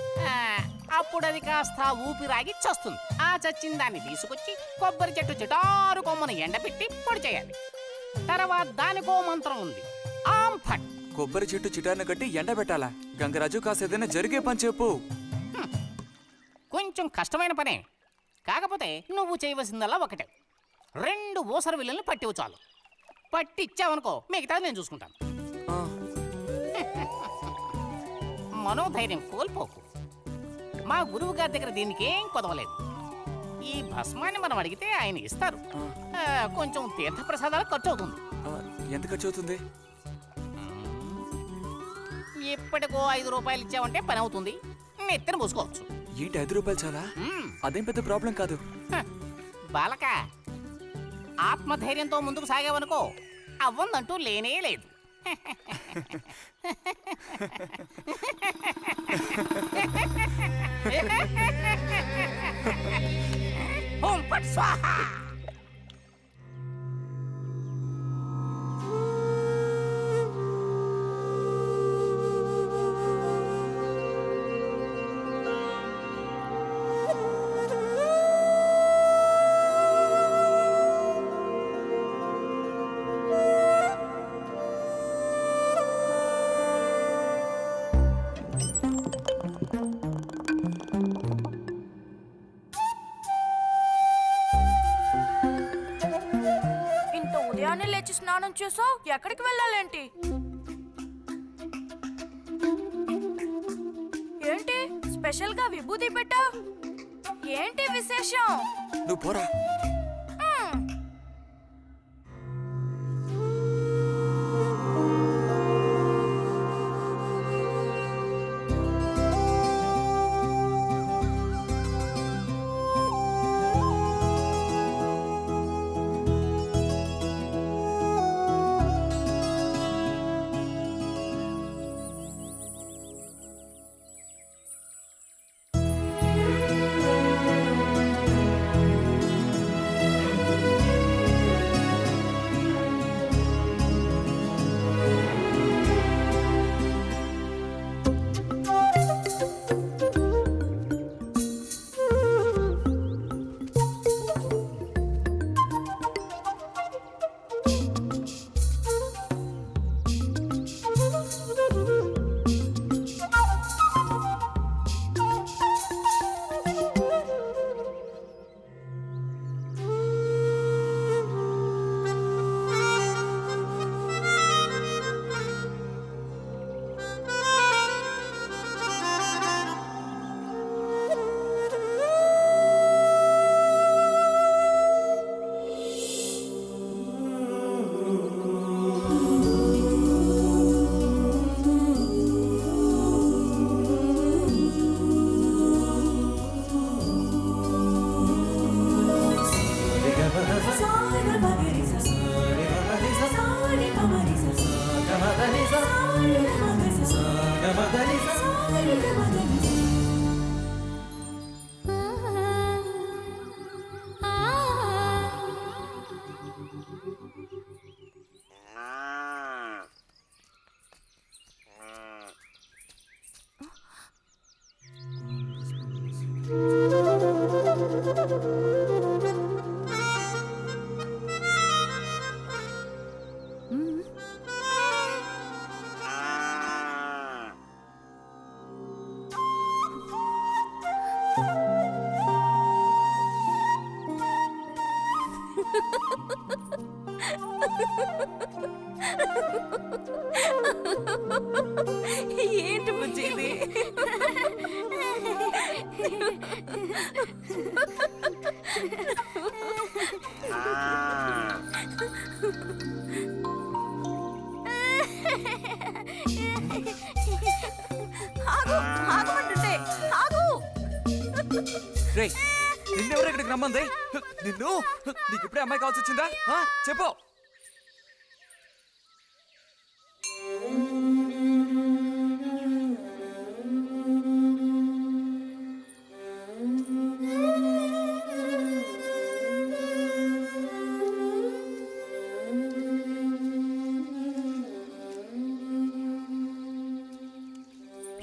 అప్పుడు అది కాస్త ఊపిరాగి చస్తుంది. ఆ చచ్చిన దాన్ని తీసుకొచ్చి కొబ్బరి చెట్టు చిటారు కొమ్మను ఎండబెట్టి పొడి చేయాలి. తర్వాత దానికో మంత్రం ఉంది, ఆం ఫట్. కొబ్బరి చెట్టు చిటార్ను కట్టి ఎండబెట్టాలా? గంగరాజు కాసేదైనా జరిగే పని చెప్పు. కొంచెం కష్టమైన పనే. కాకపోతే నువ్వు చేయవలసిందల్లా ఒకటే, 2 ఊసర విల్లుల్ని పట్టివు చాలు. పట్టిచ్చావనుకో, మిగతాది నేను చూసుకుంటాను. మనోధైర్యం కోల్పోకు. మా గురువు గారి దగ్గర దీనికేం కొదవలేదు. ఈ భస్మాన్ని మనం అడిగితే ఆయన ఇస్తారు. కొంచెం తీర్థప్రసాదాలు ఖర్చు అవుతుంది. ఎంత ఖర్చు అవుతుంది? ఇప్పటికో 5 రూపాయలు ఇచ్చావంటే పని అవుతుంది. నెత్తిన పూసుకోవచ్చు. ఏంటి 5 రూపాయలు చాలా? అదేం పెద్ద ప్రాబ్లం కాదు. బాలక, ఆత్మధైర్యంతో ముందుకు సాగావనుకో, అవ్వందంటూ లేనే లేదు. ఓం ఫట్ స్వాహా. ఉదయాన్నే లేచి స్నానం చేసావు, ఎక్కడికి వెళ్ళాలేంటి? ఏంటి స్పెషల్ గా విభూతి పెట్టా? ఏంటి విశేషం? నువ్వు పోరా. ఏంటి బుజ్జి ఇది? ఆగు, ఆగమంటుంటే ఆగు. రే నిన్నెవరు ఇక్కడికి రమ్మంది? నిన్ను నీకు ఇప్పుడే అమ్మాయి కావాల్సి వచ్చిందా? చెప్పు.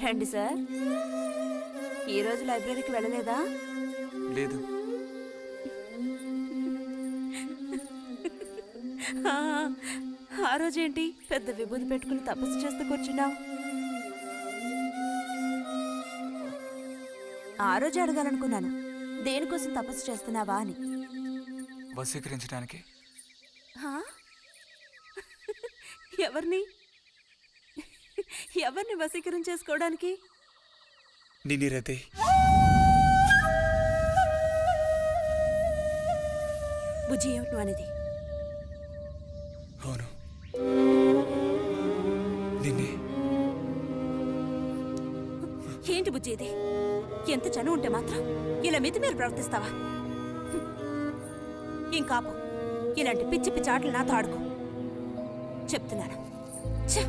రండి సార్. ఈరోజు లైబ్రరీకి వెళ్ళలేదా? లేదు. ఆ రోజేంటి పెద్ద విభూతి పెట్టుకుని తపస్సు చేస్తూ కూర్చున్నావు? ఆ రోజు అడగాలనుకున్నాను, దేనికోసం తపస్సు చేస్తున్నావా అని. వశీకరించడానికి. ఎవరిని ఎవరిని వశీకరించేసుకోవడానికి? నిన్నిరతే. బుజ్జి ఏమిటి నువ్వు అనేది? అవును, నిన్నే. ఏంటి బుజ్జి ఇది? ఎంత చనువు ఉంటే మాత్రం ఇలా మితిమీరి ప్రవర్తిస్తావా? ఇంకాపు ఇలాంటి పిచ్చి పిచ్చి ఆటలు నాతో ఆడుకో చెప్తున్నాను. ఛే!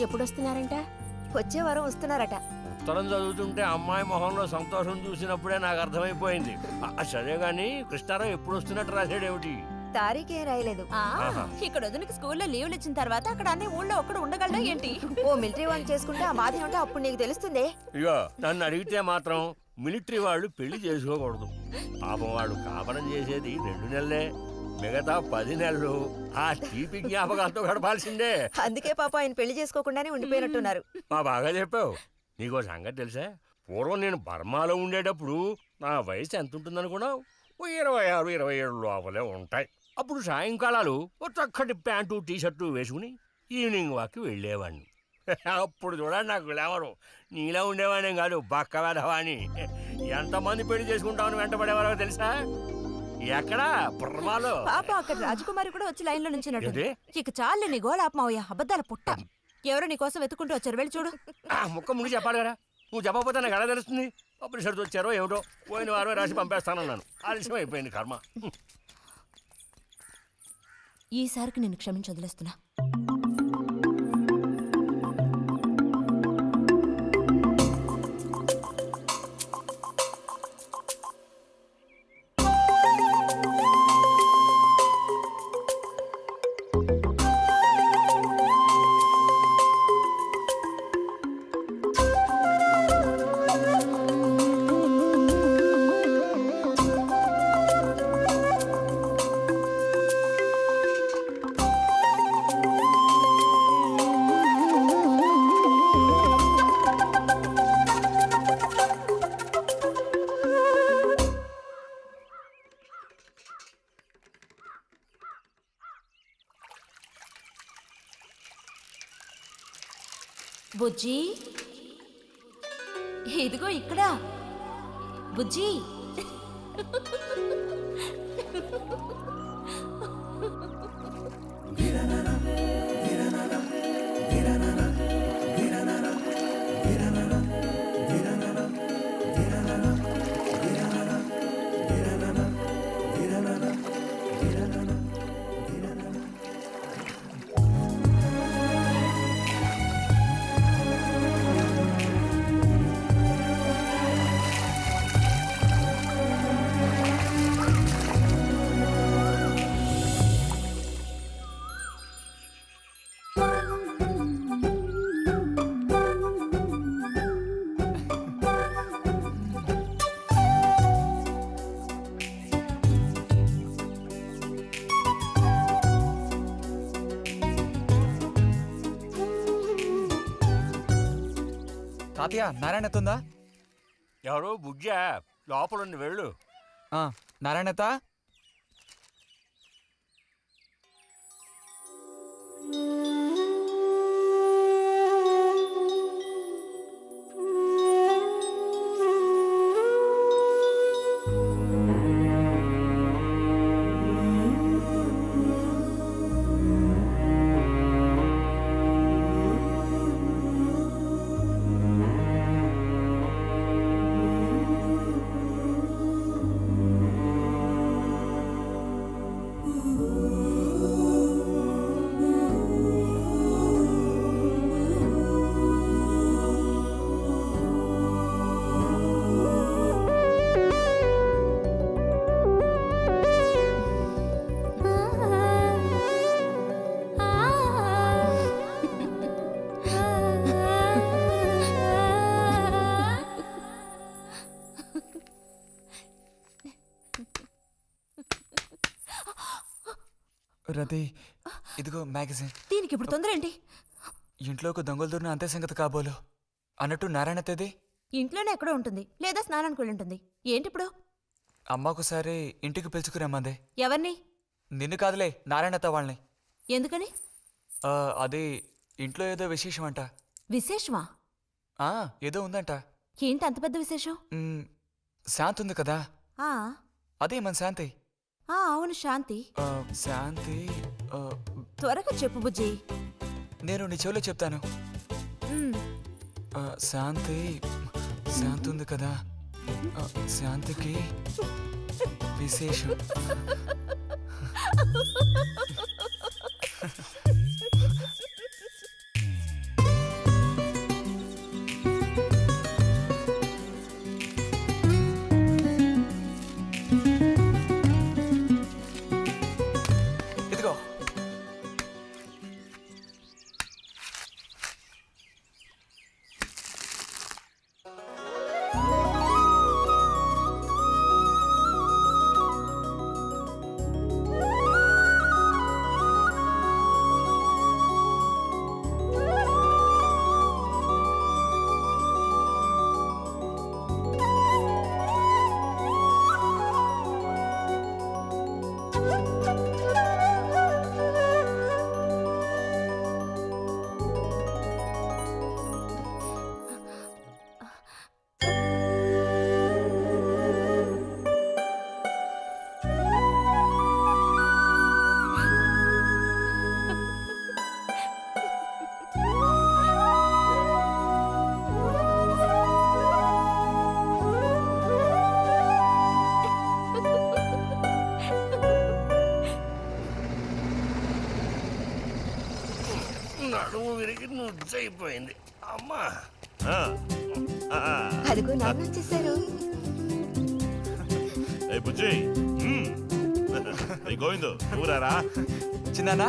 ఎప్పుడొస్తున్నారంట? వచ్చే వారం వస్తున్నారట. ఉత్తరం చదువుతుంటే అమ్మాయి మొహంలో సంతోషం చూసినప్పుడే నాకు అర్థమైపోయింది. సరే గాని కృష్ణారావు ఎప్పుడు వస్తున్నట్టు రాశాడేమిటి? తారీఖే రాయలేదు. ఇక్కడ వదినకి స్కూల్లో లీవ్లు ఇచ్చిన తర్వాత అక్కడ అన్ని ఊళ్ళో ఒక్కడు ఉండగలడా ఏంటి? ఓ మిలిటరీ వాడిని చేసుకుంటే ఆ బాధ ఏమిటో అప్పుడు నీకు తెలుస్తుంది. ఇగో నన్ను అడిగితే మాత్రం మిలిటరీ వాళ్ళు పెళ్లి చేసుకోకూడదు. పాపం వాళ్ళు కాపరం చేసేది 2 నెలలే, మిగతా 10 నెలలు ఆ తీపి జ్ఞాపకాలతో గడపాల్సిందే. అందుకే పాప ఆయన పెళ్లి చేసుకోకుండానే ఉండిపోయినట్టున్నారు. మా బాగా చెప్పావు. నీకో సంగతి తెలుసా? పూర్వం నేను బర్మాలో ఉండేటప్పుడు నా వయసు ఎంత ఉంటుందనుకున్నావు? 26, 27 లోపలే ఉంటాయి. అప్పుడు సాయంకాలాలు ఓ చక్కటి ప్యాంటు టీషర్టు వేసుకుని ఈవినింగ్ వాక్కి వెళ్ళేవాడిని. అప్పుడు చూడండి నాకు గ్లామరు. నీలా ఉండేవాడిని కాదు, బక్క వెధవాని. ఎంతమంది పెళ్లి చేసుకుంటామని వెంటబడేవారో తెలుసా? ఎక్కడా బర్మాలో. పాప అక్కడ రాజకుమారి కూడా వచ్చి లైన్లో నుంచినట్టు. ఏంటి? ఇక చాలు నీ గోలాపమావయ్యా, అబద్ధాల పుట్ట. ఎవరో నీ కోసం వెతుకుంటూ వచ్చారు, వెళ్ళి చూడు. ముక్క ముందు చెప్పాలి కదా, నువ్వు చెప్పకపోతే నాకు ఎలా తెలుస్తుంది? అప్పుడు సరిది వచ్చారో ఏమిటో, పోయిన వారమే రాసి పంపేస్తానన్నాను. ఆలస్యం అయిపోయింది కర్మ. ఈసారికి నేను క్షమించి వదిలేస్తున్నా. బుజ్జి, ఇదిగో ఇక్కడ. బుజ్జి, తాతయ్య నారాయణతుందా? ఎవరు బుజ్జా లోపల వెళ్ళు. నారాయణత రతి, ఇదిగో మ్యాగజైన్. దీనికి ఇప్పుడు తొందర ఏంటి? ఇంట్లో ఒక దొంగలు దూరిన అంతే సంగతి కాబోలు. అన్నట్టు నారాయణతేది? ఇంట్లోనే ఎక్కడో ఉంటుంది, లేదా స్నానానికి వెళ్ళి ఉంటుంది. ఏంటి ఇప్పుడు? అమ్మొకసారి ఇంటికి పిలుచుకురమ్మంది. ఎవరిని? నిన్ను కాదులే, నారాయణత వాళ్ళని. ఎందుకని? అది ఇంట్లో ఏదో విశేషం అంట. విశేషమా? ఏదో ఉందంట. ఏంటి అంత పెద్ద విశేషం? శాంతి ఉంది కదా, ఆ అదే మన శాంతి. అవును, శాంతి. శాంతి త్వరగా చెప్పు బుజ్జి. నేను నీ చెవిలో చెప్తాను. శాంతి ఉంది కదా, శాంతికి విశేషం. ఇదిగో. నడుము విరిగి నుజ్జైపోయింది అమ్మా. అదిగో నాన్న వచ్చేసారు. బుజ్జి గోవిందు ఊరారా చిన్నానా?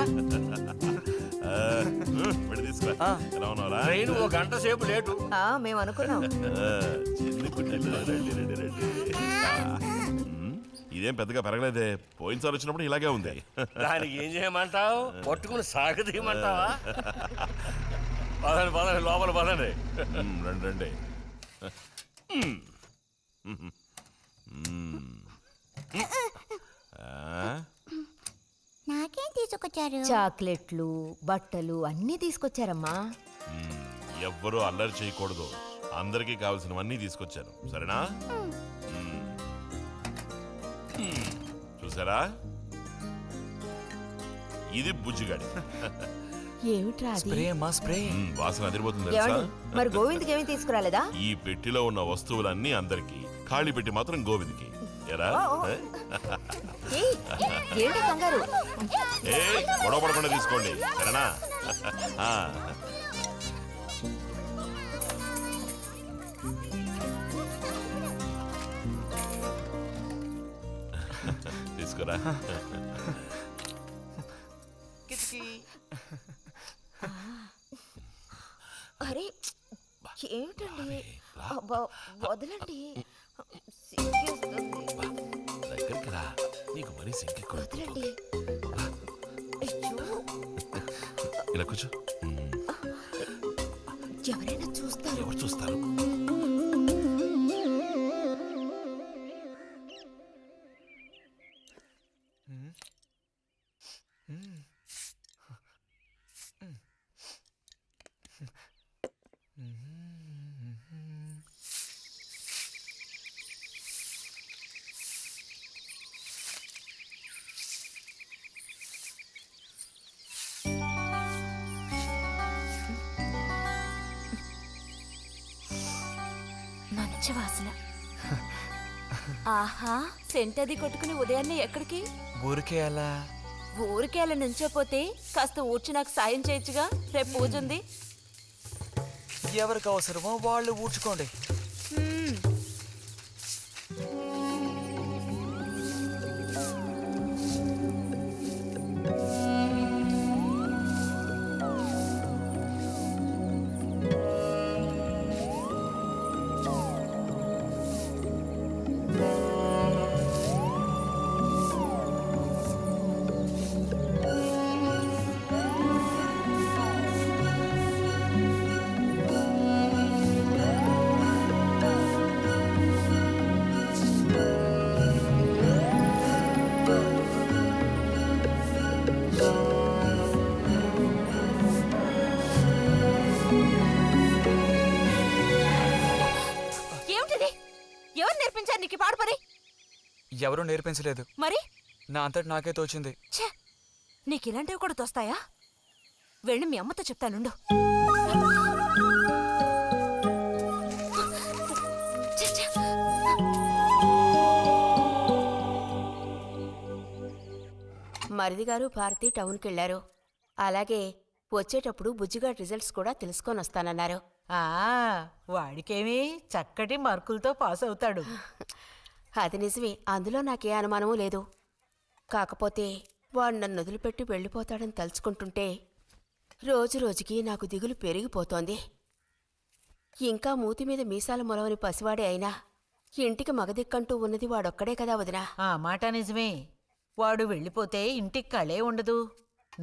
తీసుకో. ఎలా ఉన్నారా? ట్రైన్ ఓ గంట సేపు లేటు. మేము అనుకున్నాం. ఇదేం పెద్దగా పెరగలేదే, పోయినసారి వచ్చినప్పుడు ఇలాగే ఉంది. దానికి ఏం చేయమంటావు? పట్టుకుని సాగదీయమంటావా? పదండి పదండి, లోపల పదండి. రండి రండి. నాకేం తీసుకొచ్చారు? చాక్లెట్లు, బట్టలు అన్నీ తీసుకొచ్చారమ్మా. ఎవ్వరూ అల్లరి చేయకూడదు, అందరికీ కావాల్సినవన్నీ తీసుకొచ్చాను, సరేనా? చూసారా, ఇది బుజ్జిగాడి. ఏమిట్రా అది? స్ప్రే అమ్మా, స్ప్రే. వాసన అదిరిపోతుంది తెలుసా? మరి గోవింద్కి ఏమీ తీసుకురాలేదా? ఈ పెట్టిలో ఉన్న వస్తువులన్నీ అందరికి, ఖాళీ పెట్టి మాత్రం గోవింద్కి. ఎరా ఏంటి కంగారు? గొడవ పడకుండా తీసుకోండి, సరేనా? తీసుకురా. అరే ఏమిటండి, వదలండి. దగ్గరికి రా, నీకు మరీ వదలండి. ఇలా కూర్చో. ఎవరైనా చూస్తారు. ఎవరు చూస్తారు? మంచి వాసన. ఆహా, సెంట్ అది కొట్టుకుని ఉదయాన్నే ఎక్కడికి? ఊరికే అలా. ఊరికే అలా నుంచోపోతే కాస్త ఊడ్చి నాకు సాయం చేయొచ్చుగా, రేపు పూజ ఉంది. ఎవరికి అవసరమో వాళ్ళు ఊడ్చుకోండి. ఎవరూ నేర్పించలేదు, మరి నా అంతటి నాకే తోచింది. నీకు ఇలాంటివి కూడా తోస్తాయా? వెళ్ళి మీ అమ్మతో చెప్తానుండు. మరిది గారు భారతి టౌన్కి వెళ్లారు. అలాగే వచ్చేటప్పుడు బుజ్జిగా రిజల్ట్స్ కూడా తెలుసుకొని వస్తానన్నారు. వాడికేమి చక్కటి మార్కులతో పాస్ అవుతాడు. అది నిజమే, అందులో నాకే అనుమానమూ లేదు. కాకపోతే వాడు నన్ను వదిలిపెట్టి వెళ్ళిపోతాడని తలుచుకుంటుంటే రోజు రోజుకి నాకు దిగులు పెరిగిపోతోంది. ఇంకా మూతి మీద మీసాల మొలవని పసివాడే అయినా ఇంటికి మగదిక్కంటూ ఉన్నది వాడొక్కడే కదా వదినా. ఆ మాట నిజమే. వాడు వెళ్ళిపోతే ఇంటికి కళే ఉండదు.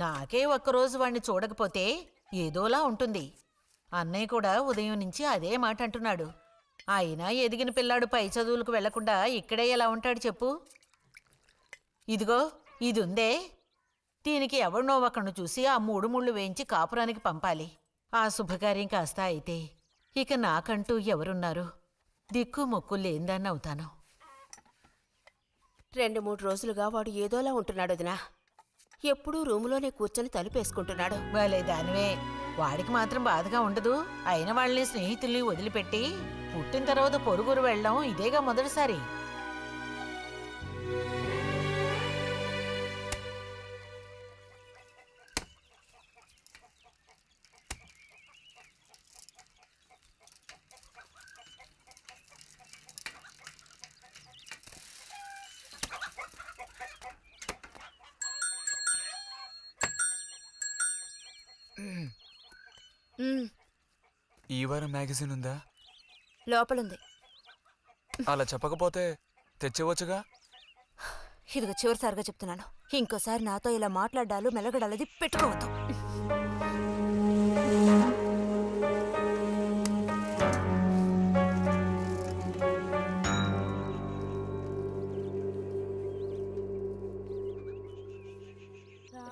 నాకే ఒక్కరోజు వాణ్ణి చూడకపోతే ఏదోలా ఉంటుంది. అన్నయ్య కూడా ఉదయం నుంచి అదే మాట అంటున్నాడు. అయినా ఎదిగిన పిల్లాడు పై చదువులకు వెళ్లకుండా ఇక్కడే ఎలా ఉంటాడు చెప్పు? ఇదిగో ఇది ఉందే, దీనికి ఎవరినో ఒకరిని చూసి ఆ 3 ముళ్ళు వేయించి కాపురానికి పంపాలి. ఆ శుభకార్యం కాస్త అయితే ఇక నాకంటూ ఎవరున్నారు? దిక్కు మొక్కు లేందాన్ని అవుతాను. 2-3 రోజులుగా వాడు ఏదోలా ఉంటున్నాడు వదినా. ఎప్పుడూ రూములోనే కూర్చొని తలుపేసుకుంటున్నాడు. భలే దానివే. వాడికి మాత్రం బాధగా ఉండదు. అయిన వాళ్ళని స్నేహితుల్ని వదిలిపెట్టి పుట్టిన తర్వాత పొరుగురు వెళ్ళడం ఇదేగా మొదటిసారి. ఈ వారం మ్యాగజైన్ ఉందా? లోపలుంది. అలా చెప్పకపోతే తెచ్చేవచ్చుగా. ఇదిగో చివరిసారిగా చెప్తున్నాను, ఇంకోసారి నాతో ఇలా మాట్లాడాలు మెలగడాలది పెట్టుకోవద్దు.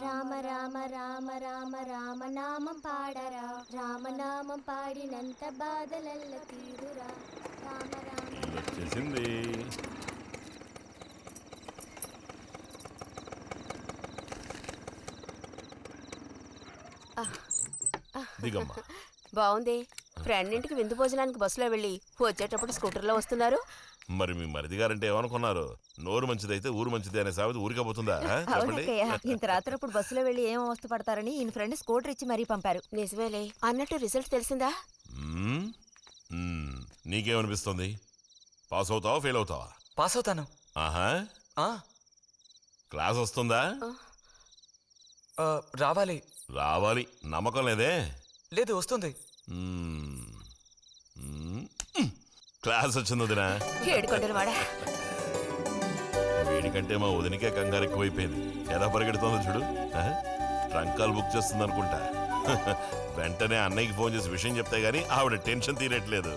రామ రామ రామ రామ రామనామం పాడరా, రామనామం పాడినంత బాధలల్ల తీరురా. రామ రామ వచ్చేసింది. దిగమ్మా. బాగుంది. ఫ్రెండ్ ఇంటికి విందు భోజనానికి బస్సులో వెళ్ళి వచ్చేటప్పుడు స్కూటర్లో వస్తున్నారు. మరి మీ మరిది గారంటే ఏమనుకున్నారు? నోరు మంచిదైతే ఊరు మంచిది అనే సామెత ఊరికపోతుందా? చెప్పండి. ఇంత రాత్రప్పుడు బస్సులో వెళ్ళి ఏం అవస్థ పడతారని ఈయన ఫ్రెండ్ స్కూటర్ ఇచ్చి మరీ పంపారు. నిజమేలే. అన్నట్టు రిజల్ట్ తెలిసిందా? నీకేమనిపిస్తుంది? పాస్ అవుతావా ఫెయిల్ అవుతావా? పాస్ అవుతాను. ఆహా. క్లాస్ వస్తుందా? రావాలి. రావాలి. నమ్మకం లేదే? లేదు, వస్తుంది. క్లాస్ వచ్చింది వదినా. వీడికంటే మా వదినికే కంగారు ఎక్కువైపోయింది. ఎలా పరిగెడుతుందో చూడు. ట్రంకాలు బుక్ చేస్తుంది అనుకుంటా. వెంటనే అన్నయ్యకి ఫోన్ చేసి విషయం చెప్తే గానీ ఆవిడ టెన్షన్ తీరట్లేదు.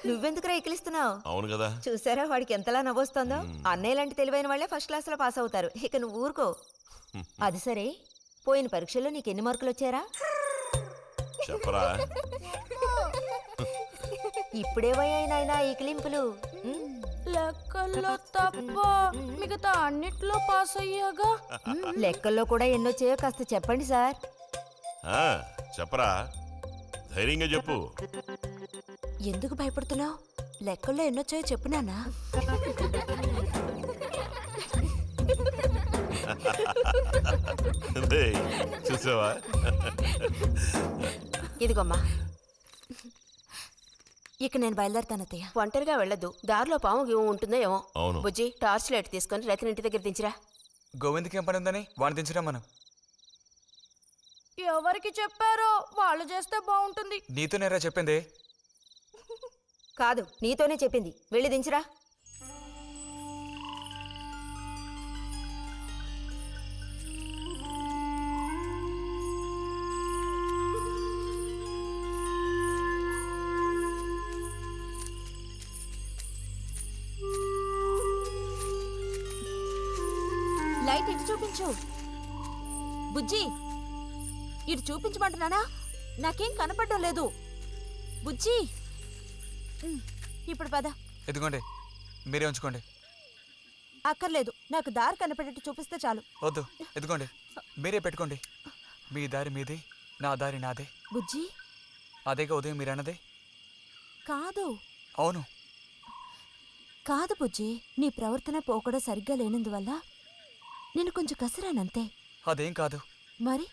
నువ్వెందుకు ఎక్కిలిస్తున్నావు? అవును కదా, చూసారా వాడికి ఎంతలా నవ్వొస్తుందో. అన్నయ్య లాంటి తెలివైన వాళ్ళే ఫస్ట్ క్లాస్ లో పాస్ అవుతారు. ఇక నువ్వు ఊరుకో. అది సరే, పోయిన పరీక్షల్లో నీకు ఎన్ని మార్కులు వచ్చారా? చెప్పరా. ఇప్పుడేవయ్యాయి నాయనా ఈ క్లింపులు? లెక్కల్లో తప్ప మిగతా అన్నిట్లో పాస్ అయ్యాగా. లెక్కల్లో కూడా ఎన్నొచ్చాయో కాస్త చెప్పండి సార్. చెప్పరా, ధైర్యంగా చెప్పు. ఎందుకు భయపడుతున్నావు? లెక్కల్లో ఎన్నొచ్చాయో చెప్పు నాన్నా. చూసావా? ఇదిగోమ్మా. ఇక నేను బయలుదేరుతాను అత్తయ్య. ఒంటరిగా వెళ్ళదు, దారిలో పాము గీము ఉంటుందో ఏమో. అవును. బుజ్జి, టార్చ్ లైట్ తీసుకొని రతిని ఇంటి దగ్గర దించిరా. గోవింద్కి ఏం పని ఉందని వాడిని దించరా మనం? ఎవరికి చెప్పారో వాళ్ళు చేస్తే బాగుంటుంది. నీతో నేరా చెప్పింది? కాదు, నీతోనే చెప్పింది. వెళ్ళి దించిరా. లైట్ ఇటు చూపించు. బుజ్జి, ఇటు చూపించమంటున్నానా? నాకేం కనపడడం లేదు. బుజ్జి, ఇప్పుడు పద. ఎదుగోండి, మీరే ఉంచుకోండి. అక్కర్లేదు, నాకు దారి కనపడేట్టు చూపిస్తే చాలు. వద్దు, ఎదుగోండి, మీరే పెట్టుకోండి. మీ దారి మీదే, నా దారి నాదే. బుజ్జి, అదేగా ఉదయం మీరు అన్నదే. కాదు. అవును. కాదు బుజ్జి, నీ ప్రవర్తన పోకడ సరిగ్గా లేనందువల్ల నేను కొంచెం కసిరానంతే. అదేం కాదు. మరి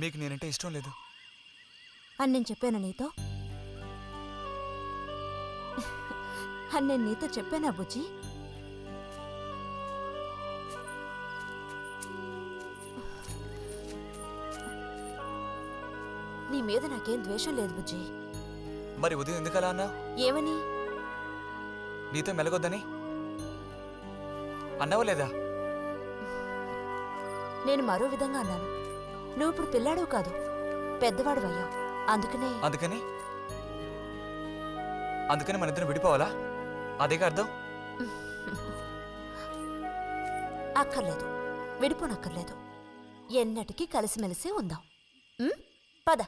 మీకు నేనంటే ఇష్టం లేదు అని నేను చెప్పాను నీతో? అని నేను నీతో చెప్పానా బుజ్జి? నీ మీద నాకేం ద్వేషం లేదు బుజ్జి. మరి ఉదయం ఎందుకలా అన్నావు? ఏమని? నీతో మెలగొద్దని అన్నావా లేదా? నేను మరో విధంగా అన్నాను. నువ్వు ఇప్పుడు పిల్లాడు కాదు, పెద్దవాడు అయ్యావు. అందుకనే అందుకని మన ఇద్దరం విడిపోవాలా? అదేగా అర్థం? అక్కర్లేదు, విడిపోనక్కర్లేదు. ఎన్నటికీ కలిసిమెలిసి ఉందాం. పద.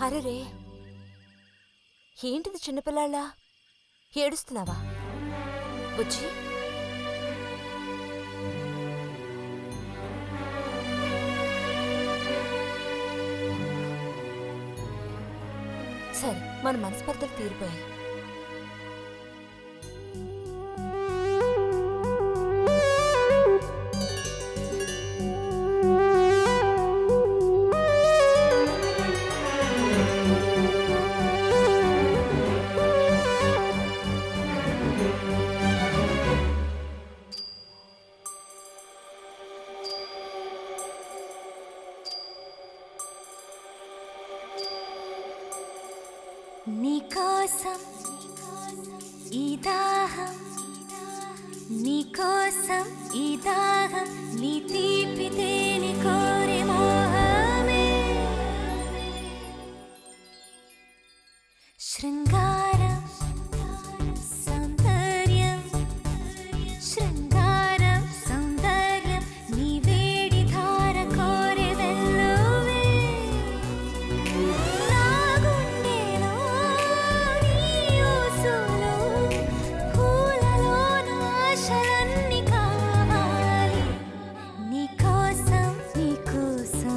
అరే, ఏంటిది చిన్నపిల్లాళ్ళ ఏడుస్తున్నావా బుజ్జి? సరే, మన మనస్పర్ధలు తీరిపోయాయి. నీకోసం ఈ దాహం, నీకోసం ఈ దాహం, నీ తీపి తేనె కోరి మోహమే. శృంగారం సౌందర్యం, శృంగారం సౌందర్యం, నీ వేడి ధార కోరి వెల్లువే. నా గుండెలో నీ ఊసులు, పూలలో నా ఆశలన్నీ కావాలి. నీకోసం నీకోసం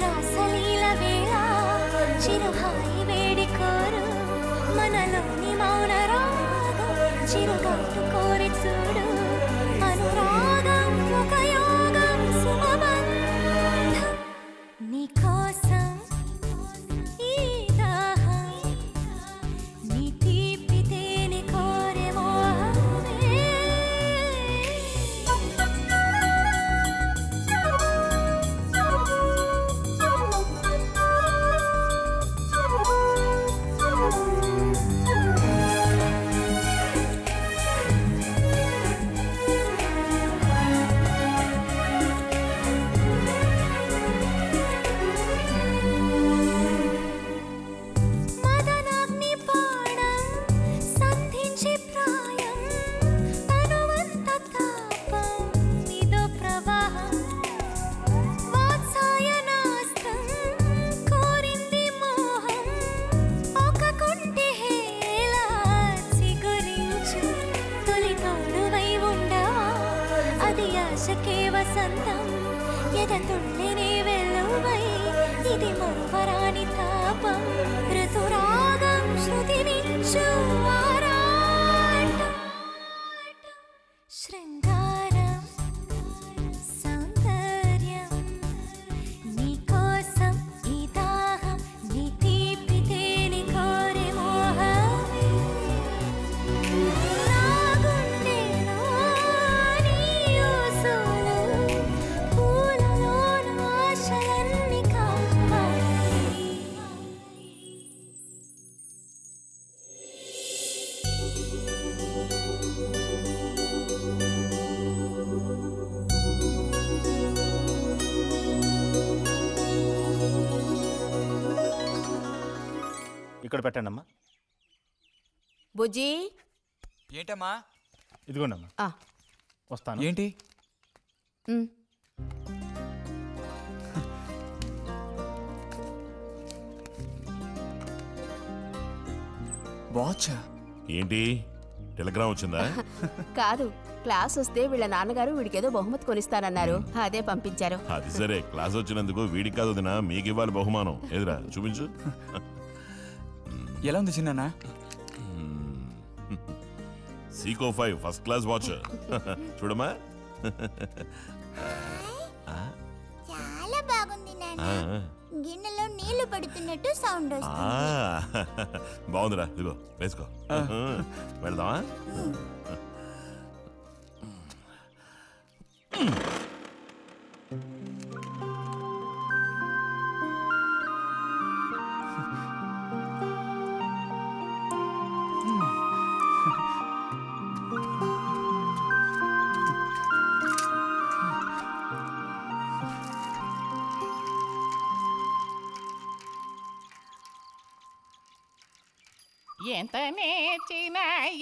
రాసలీల వేళ చిరుహాయి వేడి కోరు మనలోని మౌన రాగం చిరుగాటు కోరి చూడు అనురాగం ఒక యోగం శుభబంధం నీకోసం ఈ దాహం నీ తీపి తేనె కోరే మోహమే మదనాగ్ని బాణం సంధించే ప్రాయం తనువంత తాపం ఇదో ప్రవాహం వాత్సాయనాస్త్రం కోరింది మోహం ఒక కుంటి హేళ చిగురించు తొలి తోడువై ఉండవా అది ఆశకే వసంతం ఎదతుండెనే వెల్లువై ఇది మరువరాని తాపం ఋతురాగం శృతి మించు ఆరాటం శృంగారం సౌందర్యం నీకోసం ఈ దాహం నీ తీపి తేనె కోరే మోహమే నా గుండెలో నీ ఊసులు పూలలోన ఆశలన్నీ కాపాడి ఇక్కడ పెట్టండి అమ్మా. బుజ్జి ఏంటమ్మా? ఇదిగోండమ్మా. ఆ. వస్తాను. ఏంటి? ఉమ్. వాచా? ఏంటి టెలిగ్రామ్ వచ్చిందా? కాదు, క్లాస్ వస్తే వీళ్ళ నాన్నగారు వీడికేదో బహుమతి కొనిస్తానన్నారు, అదే పంపించారు. అది సరే, క్లాస్ వచ్చినందుకు వీడికి కాదు వదినా, మీకు ఇవ్వాలి బహుమానం. ఎదురా చూపించు. ఎలా ఉంది చిన్న? Seeko 5 first class watch. చూడమ్మా. చాలా బాగుంది నాన్న. గిన్నెలో నీళ్లు పడుతున్నట్టు సౌండ్ వస్తుంది. బాగుందిరా, ఇదిగో వేసుకో. వెళ్దామా? ఎంత నేర్చిన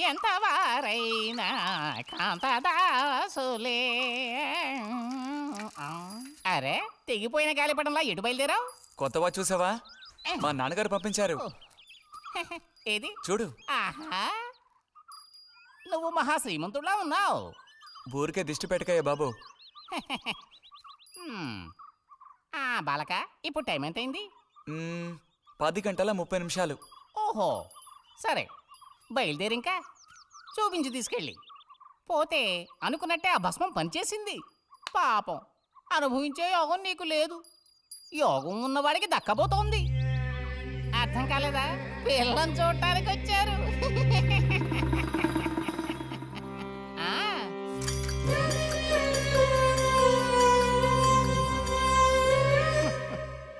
ఎంత వారైనా కాంతదాసులే. అరే, తెగిపోయిన గాలిపటంలా ఎటు బయలుదేరావు? కొత్త వాచ్ చూసావా? మా నాన్నగారు పంపించారు. ఏది చూడు. ఆహా, నువ్వు మహా శ్రీమంతుడిలా ఉన్నావు. ఊరికే దిష్టి పెట్టకయ్యా బాబు. బాలక, ఇప్పుడు టైం ఎంతైంది? 10:30 ఓహో, సరే బయలుదేరి. ఇంకా చూపించి తీసుకెళ్ళి. పోతే అనుకున్నట్టే ఆ భస్మం పనిచేసింది. పాపం, అనుభవించే యోగం నీకు లేదు. యోగం ఉన్నవాడికి దక్కబోతోంది. అర్థం కాలేదా? పిల్లని చూడటానికి వచ్చారు.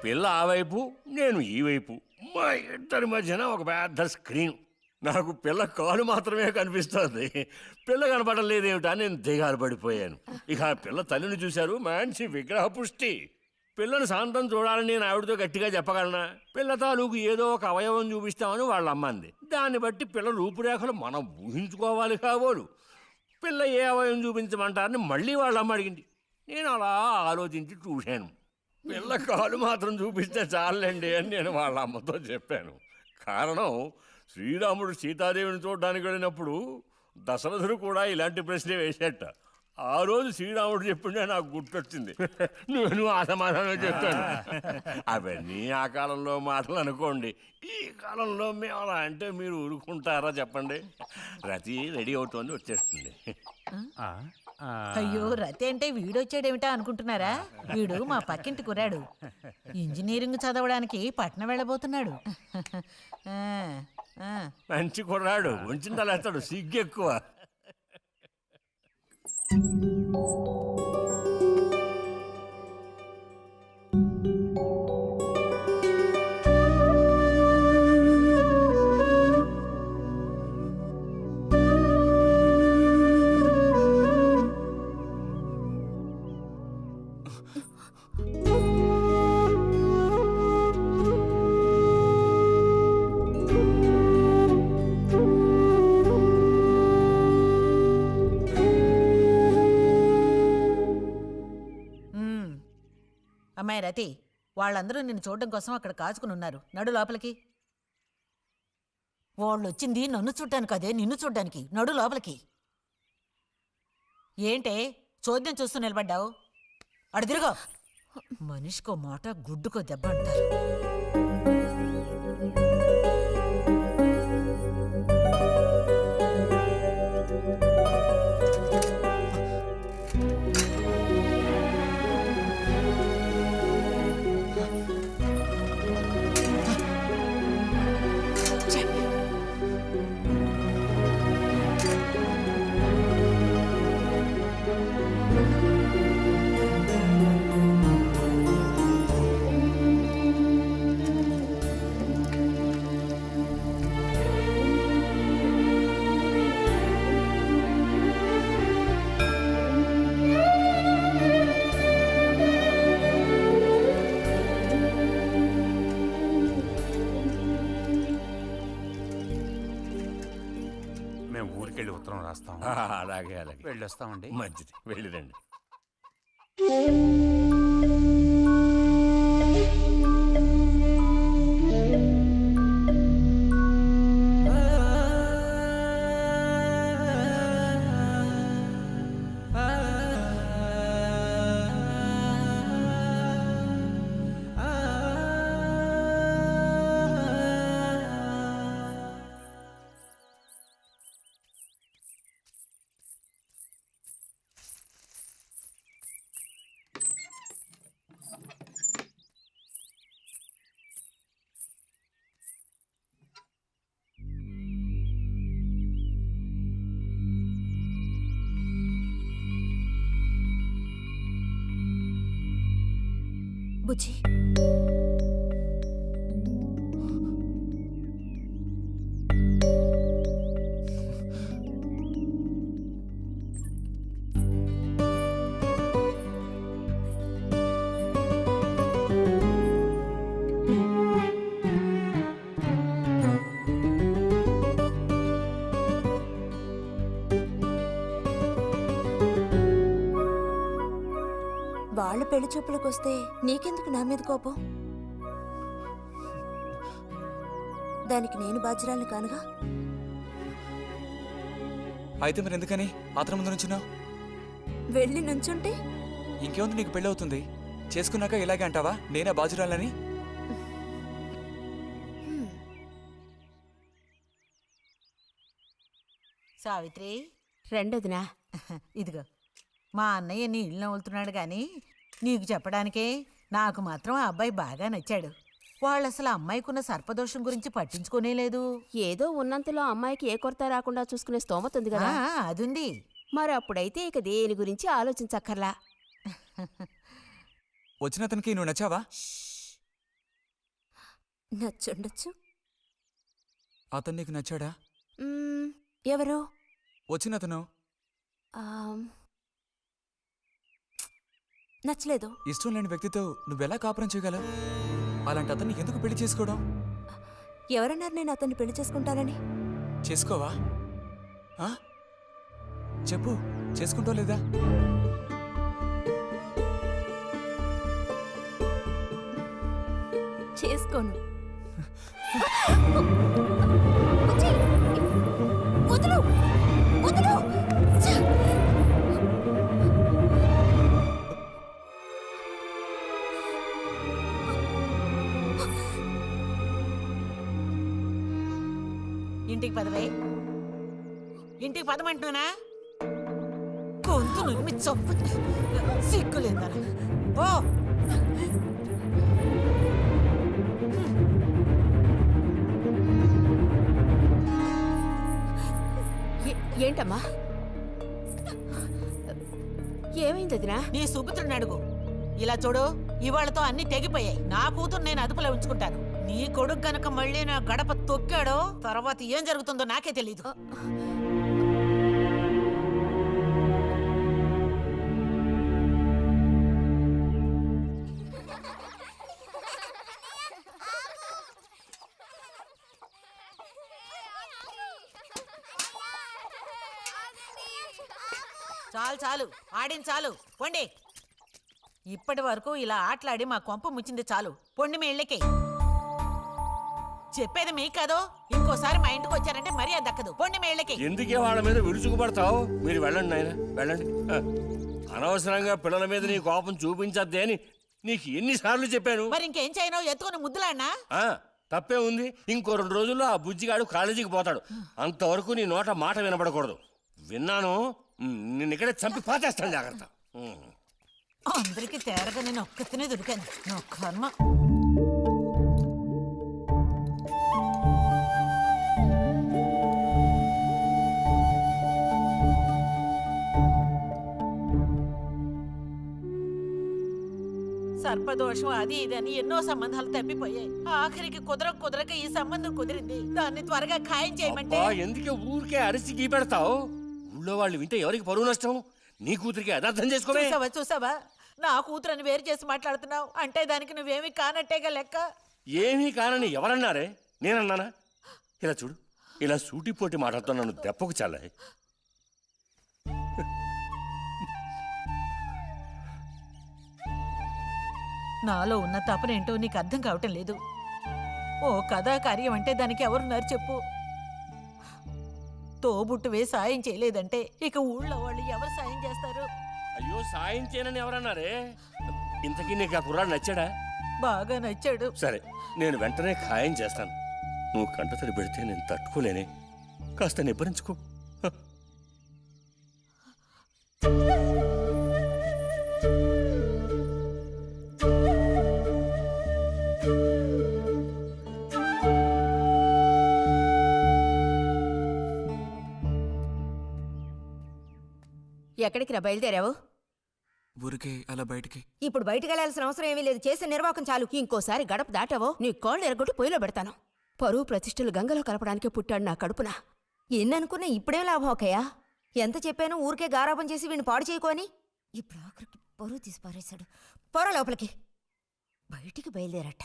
పిల్ల ఆ వైపు, నేను ఈ వైపు, మా ఇద్దరి మధ్యన ఒక పెద్ద స్క్రీన్. నాకు పిల్ల కాలు మాత్రమే కనిపిస్తుంది. పిల్ల కనపడడం లేదేమిటా నేను దిగాలు పడిపోయాను. ఇక ఆ పిల్ల తల్లిని చూశారు, మంచి విగ్రహ పుష్టి. పిల్లని శాంతం చూడాలని నేను ఆవిడతో గట్టిగా చెప్పగలనా? పిల్ల తాలూకు ఏదో ఒక అవయవం చూపిస్తామని వాళ్ళ అమ్మంది. దాన్ని బట్టి పిల్ల రూపురేఖలు మనం ఊహించుకోవాలి కాబోలు. పిల్ల ఏ అవయవం చూపించమంటారని మళ్ళీ వాళ్ళ అమ్మ అడిగింది. నేను అలా ఆలోచించి చూశాను. పిల్ల కాలు మాత్రం చూపిస్తే చాలండి అని నేను వాళ్ళ అమ్మతో చెప్పాను. కారణం, శ్రీరాముడు సీతాదేవిని చూడడానికి వెళ్ళినప్పుడు దశరథుడు కూడా ఇలాంటి ప్రశ్నే వేసేట. ఆ రోజు శ్రీరాముడు చెప్పిండే నాకు గుర్తొచ్చింది. నువ్వు ఆ సమాధానం చెప్తాను. అవన్నీ ఆ కాలంలో మాటలు అనుకోండి. ఈ కాలంలో మేము అలా అంటే మీరు ఊరుకుంటారా చెప్పండి? రతి రెడీ అవుతోంది, వచ్చేస్తుంది. అయ్యో రతి అంటే వీడొచ్చాడేమిటా అనుకుంటున్నారా? వీడు మా పక్కింటి కుర్రాడు. ఇంజనీరింగ్ చదవడానికి పట్నం వెళ్ళబోతున్నాడు. మంచి కుర్రాడు, ఉంచిందలేస్తాడు, సిగ్గు ఎక్కువ. అమ్మాయి రతి, వాళ్ళందరూ నిన్ను చూడడం కోసం అక్కడ కాచుకుని ఉన్నారు. నడు లోపలికి. వాళ్ళు వచ్చింది నన్ను చూడ్డానికి అదే, నిన్ను చూడ్డానికి. నడు లోపలికి. ఏంటే చోద్యం చూస్తూ నిలబడ్డావు? అడు తిరుగో. మనిషికో మాట గుడ్డుకో దెబ్బ అంటారు. అలాగే అలాగే వెళ్ళొస్తామండి. మంచిది, వెళ్ళిరండి. బుజ్జి, వాళ్ళ పెళ్లి చూపులకు వస్తే నీకెందుకు నా మీద కోపం? దానికి నేను బాధ్యురాలు కానుగా. అయితే మరి ఎందుకని అతని ముందు నుంచున్నావు? వెళ్ళి నుంచుంటే ఇంకేముంది, నీకు పెళ్ళి అవుతుంది. చేసుకున్నాక ఇలాగే అంటావా నేనే బాధ్యురాలని? సావిత్రి, రెండోదినా. ఇదిగో మా అన్నయ్య నీ ఇల్లు నవ్వులుతున్నాడు గాని నీకు చెప్పడానికే. నాకు మాత్రం ఆ అబ్బాయి బాగా నచ్చాడు. వాళ్ళు అసలు అమ్మాయికున్న సర్పదోషం గురించి పట్టించుకోనే లేదు. ఏదో ఉన్నంతలో అమ్మాయికి ఏ కొరత రాకుండా చూసుకునే స్తోమత ఉంది కదా. అదుంది. మరి అప్పుడైతే ఇక దేని గురించి ఆలోచించక్కర్లా. వచ్చిన అతనికి నువ్వు నచ్చావా? నచ్చుండొచ్చు. అతను నీకు నచ్చాడా? ఎవరు? వచ్చిన అతను నచ్చలేదు. ఇష్టం లేని వ్యక్తితో నువ్వెలా కాపురం చేయగలవు? అలాంటి అతన్ని ఎందుకు పెళ్లి చేసుకోవడం? ఎవరన్నారు నేను అతన్ని పెళ్లి చేసుకుంటానని? చేసుకోవా? చెప్పు, చేసుకుంటావు లేదా? చేసుకోను. వదులు, వదులు. ఇంటికి పదవే. ఇంటికి పదమంటున్నానా? గొంతు నువ్వు చంపు. సిగ్గులేదా? ఓ ఏంటమ్మా? ఏమైంది వదినా? నీ సుపుత్రుని అడుగు. ఇలా చూడు, ఇవాళతో అన్ని తెగిపోయాయి. నా కూతురు నేను అదుపులో ఉంచుకుంటాను. నీ కొడుకు గనక మళ్ళీ నా గడప తొక్కాడో తర్వాత ఏం జరుగుతుందో నాకే తెలీదు. చాలు చాలు, ఆడింది చాలు, పొండి. ఇప్పటి వరకు ఇలా ఆటలాడి మా కొంప ముచ్చింది చాలు. పొండి మీ ఇళ్ళకి. చెప్పేది మీకు కాదు, ఇంకోసారి మా ఇంటికి వచ్చారంటే మరీ అది దక్కదు. పొండి మీ ఇళ్ళకి. ఎందుకే వాళ్ళ మీద విరుచుకుపడతావు? మీరు వెళ్ళండి నాయన, వెళ్ళండి. అనవసరంగా పిల్లల మీద నీ కోపం చూపించద్దే అని నీకు ఎన్నిసార్లు చెప్పాను. మరి ఇంకేం చేయను? ఎత్తుకుని ముద్దులాడినా? తప్పే ఉంది. ఇంకో 2 రోజుల్లో ఆ బుజ్జిగాడు కాలేజీకి పోతాడు. అంతవరకు నీ నోట మాట వినబడకూడదు. విన్నాను, నిన్ను ఇక్కడే చంపి పాచేస్తాను. జాగ్రత్త. అందరికీ తేరగా నేను ఒక్కతినే దొరికాను. నా కర్మ. సర్పదోషం అది ఇదని ఎన్నో సంబంధాలు తప్పిపోయాయి. ఆఖరికి కుదరక ఈ సంబంధం కుదిరింది. దాన్ని త్వరగా ఖాయం చేయమంటే. ఎందుకే ఊరికే అరిసి గీ పెడతావు? ఊళ్ళో వాళ్ళు వింటే ఎవరికి పరువు నష్టం? నీ కూతురికి అదర్థం చేసుకోవే. చూసావా నా కూతురని వేరు చేసి మాట్లాడుతున్నావు అంటే దానికి నువ్వేమీ కానట్టేగా లెక్క. ఏమీ కానని ఎవరన్నారే? నేనన్నానా? ఇలా చూడు, ఇలా సూటిపోటి మాటలతో నన్ను దెప్పకు చాలే. నాలో ఉన్న తపనేంటో నీకు అర్థం కావటం లేదు. ఓ కథా కార్యం అంటే దానికి ఎవరున్నారు చెప్పు? తోబుట్టువే సాయం చేయలేదంటే ఇక ఊళ్ళో వాళ్ళు ఎవరు సాయం చేస్తారు? అయ్యో, సాయం చేయనని ఎవరన్నారే? ఇంతకీ నీకు ఆ కుర్రాడు నచ్చాడా? బాగా నచ్చాడు. సరే, నేను వెంటనే ఖాయం చేస్తాను. నువ్వు కంటతడి పెడితే నేను తట్టుకోలేనే. కాస్త నిబ్బరించుకో. ఎక్కడికి రా బయలుదేరావు? ఊరికే అలా బయటికి. ఇప్పుడు బయటికి వెళ్ళాల్సిన అవసరం ఏమీ లేదు. చేసే నిర్వాహకం చాలు. ఇంకోసారి గడప దాటావో నీ కాళ్ళు ఎరగొట్టి పొయ్యిలో పెడతాను. పరువు ప్రతిష్టలు గంగలో కలపడానికే పుట్టాడు నా కడుపున. ఎన్ననుకున్నా ఇప్పుడేం లాభం అక్కయ్యా? ఎంత చెప్పాను ఊరికే గారాపం చేసి వీడిని పాడు చేయకోని. ఇప్పుడు ఆఖరికి పరువు తీసి పారేశాడు. పొర లోపలికి. బయటికి బయలుదేరట.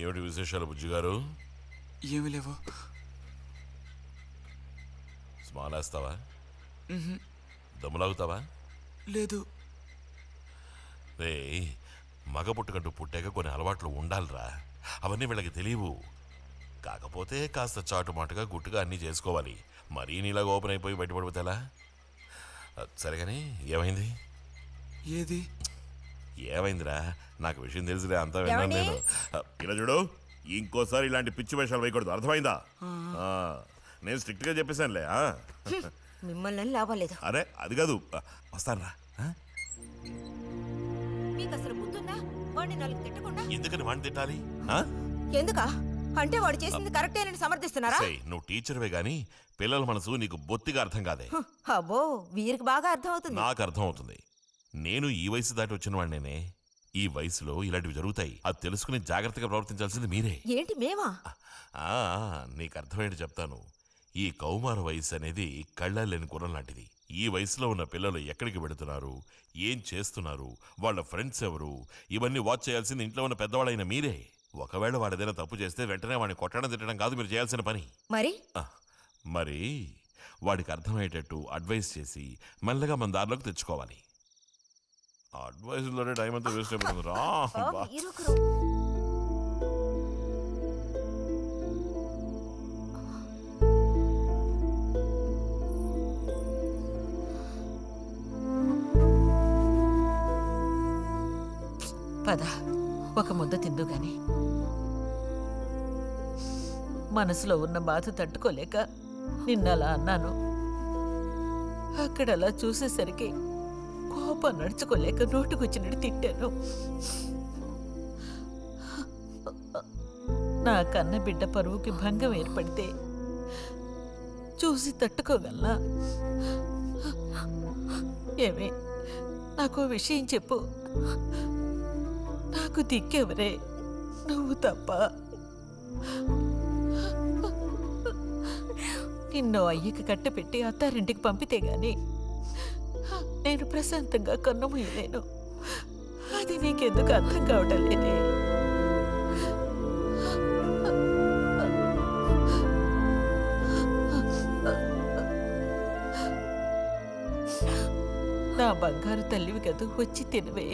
ఏమిటి విశేషాలు బుజ్జిగారు? ఏమీ లేవు. స్మాలేస్తావా? దమ్ములాగుతావా? లేదు. రే, మగ పుట్టుకంటూ పుట్టాక కొన్ని అలవాట్లు ఉండాలిరా. అవన్నీ వీళ్ళకి తెలియవు. కాకపోతే కాస్త చాటుమాటుగా గుట్టుగా అన్నీ చేసుకోవాలి. మరీ నీలాగా ఓపెన్ అయిపోయి బయటపడిపోతేలా? సరే కానీ ఏమైంది? ఏది ఏమైందిరా? నాకు విషయం తెలుసులే, అంతా విన్నాను నేను. ఇలా చూడు, ఇంకోసారి ఇలాంటి పిచ్చి వేషాలు వేయకూడదు, అర్థమైందా? నేను స్ట్రిక్ట్ గా చెప్పేశానులే. మిమ్మల్ని లాభలేదు. అరే అది కాదు, వస్తానురా. మీకు అసలు బుద్ధుందా? వాడిని 4 తిట్టకుండా. ఎందుకని వాడిని తిట్టాలి? ఎందుకా? అంటే వాడు చేసింది కరెక్టేనని సమర్థిస్తున్నారా? నువ్వు టీచర్వే గాని పిల్లల మనసు నీకు బొత్తిగా అర్థం కాదే. అబ్బో, వీరికి బాగా అర్థం అవుతుంది. నాకు అర్థం అవుతుంది. నేను ఈ వయసు దాటి వచ్చిన వాడినేనే. ఈ వయసులో ఇలాంటివి జరుగుతాయి. అది తెలుసుకుని జాగ్రత్తగా ప్రవర్తించాల్సింది మీరే. ఏంటి మేమా? నీకు అర్థమేంటి చెప్తాను. ఈ కౌమార వయసు అనేది కళ్ళ లేని గుర్రం లాంటిది. ఈ వయసులో ఉన్న పిల్లలు ఎక్కడికి వెళుతున్నారు, ఏం చేస్తున్నారు, వాళ్ళ ఫ్రెండ్స్ ఎవరు, ఇవన్నీ వాచ్ చేయాల్సింది ఇంట్లో ఉన్న పెద్దవాళ్ళైన మీరే. ఒకవేళ వాడేదైనా తప్పు చేస్తే వెంటనే వాడిని కొట్టడం తిట్టడం కాదు మీరు చేయాల్సిన పని. మరి వాడికి అర్థమయ్యేటట్టు అడ్వైస్ చేసి మెల్లగా మన దారిలోకి తెచ్చుకోవాలి. అడ్వైస్లోనే టైం అంతా వేస్ట్ అయిపోతుంది రా. పద ఒక ముద్ద తిందు గాని. మనసులో ఉన్న బాధ తట్టుకోలేక నిన్నలా అన్నాను. అక్కడలా చూసేసరికి కోపం నడుచుకోలేక నోటుకొచ్చినట్టు తిట్టాను. నా కన్న బిడ్డ పరువుకి భంగం ఏర్పడితే చూసి తట్టుకోగలనా? ఏమే నాకో విషయం చెప్పు. నాకు దిక్కెవరే? నువ్వు తప్ప. నిన్నో అయ్యకి కట్టపెట్టి అత్తారింటికి పంపితే గాని నేను ప్రశాంతంగా కన్నుమూయలేను. అది నీకెందుకు అర్థం కావటం లేదే? నా బంగారు తల్లివి కదూ, వచ్చి తినవే.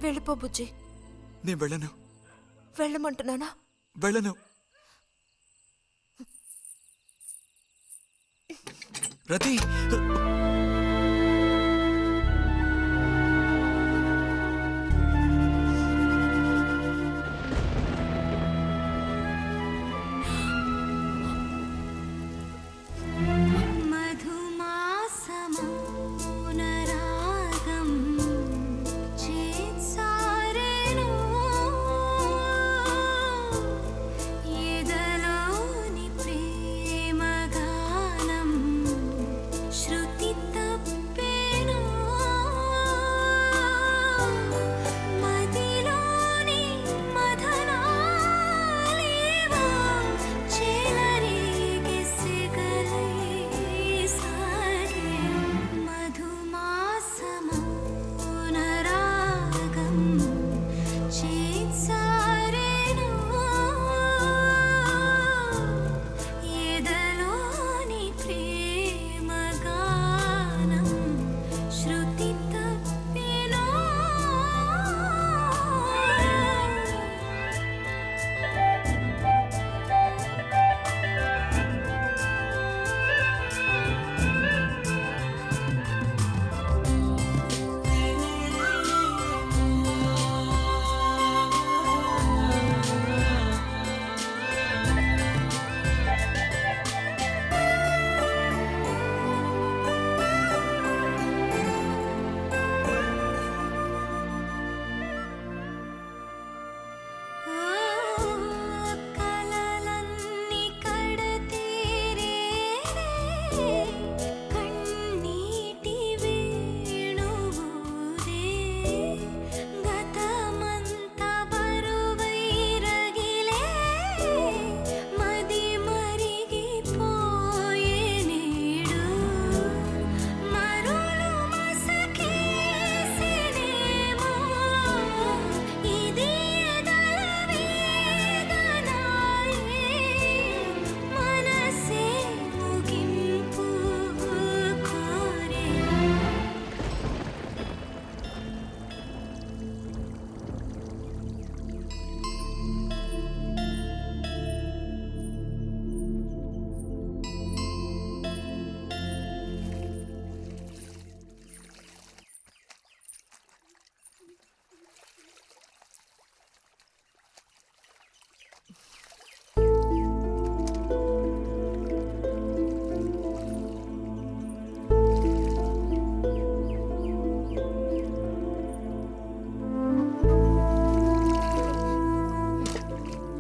వెళ్ళిపో బుజ్జి. నేను వెళ్ళను. వెళ్ళమంటున్నానా? వెళ్ళను. రతి, ఎదలోని ప్రేమ గానం శృతి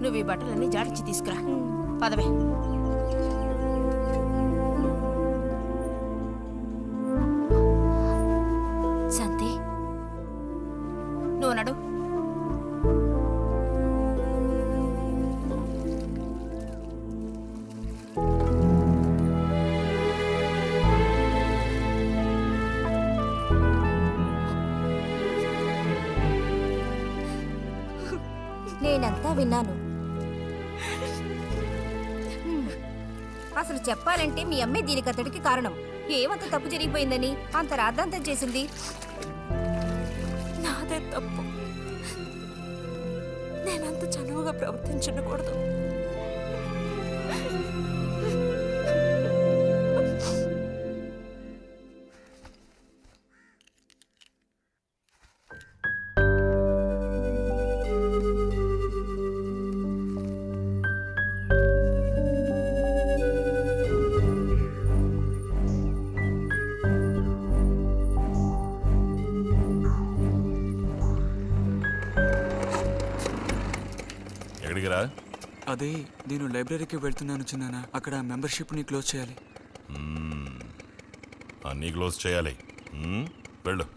నువ్వు ఈ బట్టలన్నీ జాడించి తీసుకురా. పదవే. శాంతి, నువ్వు నడు. నేనంతా విన్నాను. అసలు చెప్పాలంటే మీ అమ్మే దీనికి అతడికి కారణం. ఏమంత తప్పు జరిగిపోయిందని అంత రాద్ధాంతం చేసింది? నాదే తప్పు. నేనంత చనువుగా ప్రవర్తించకూడదు. ఎక్కడికి రా? అదే నేను లైబ్రరీకి వెళ్తున్నాను చిన్నానా. అక్కడ మెంబర్షిప్ని క్లోజ్ చేయాలి. అన్నీ క్లోజ్ చేయాలి. వెళ్ళు.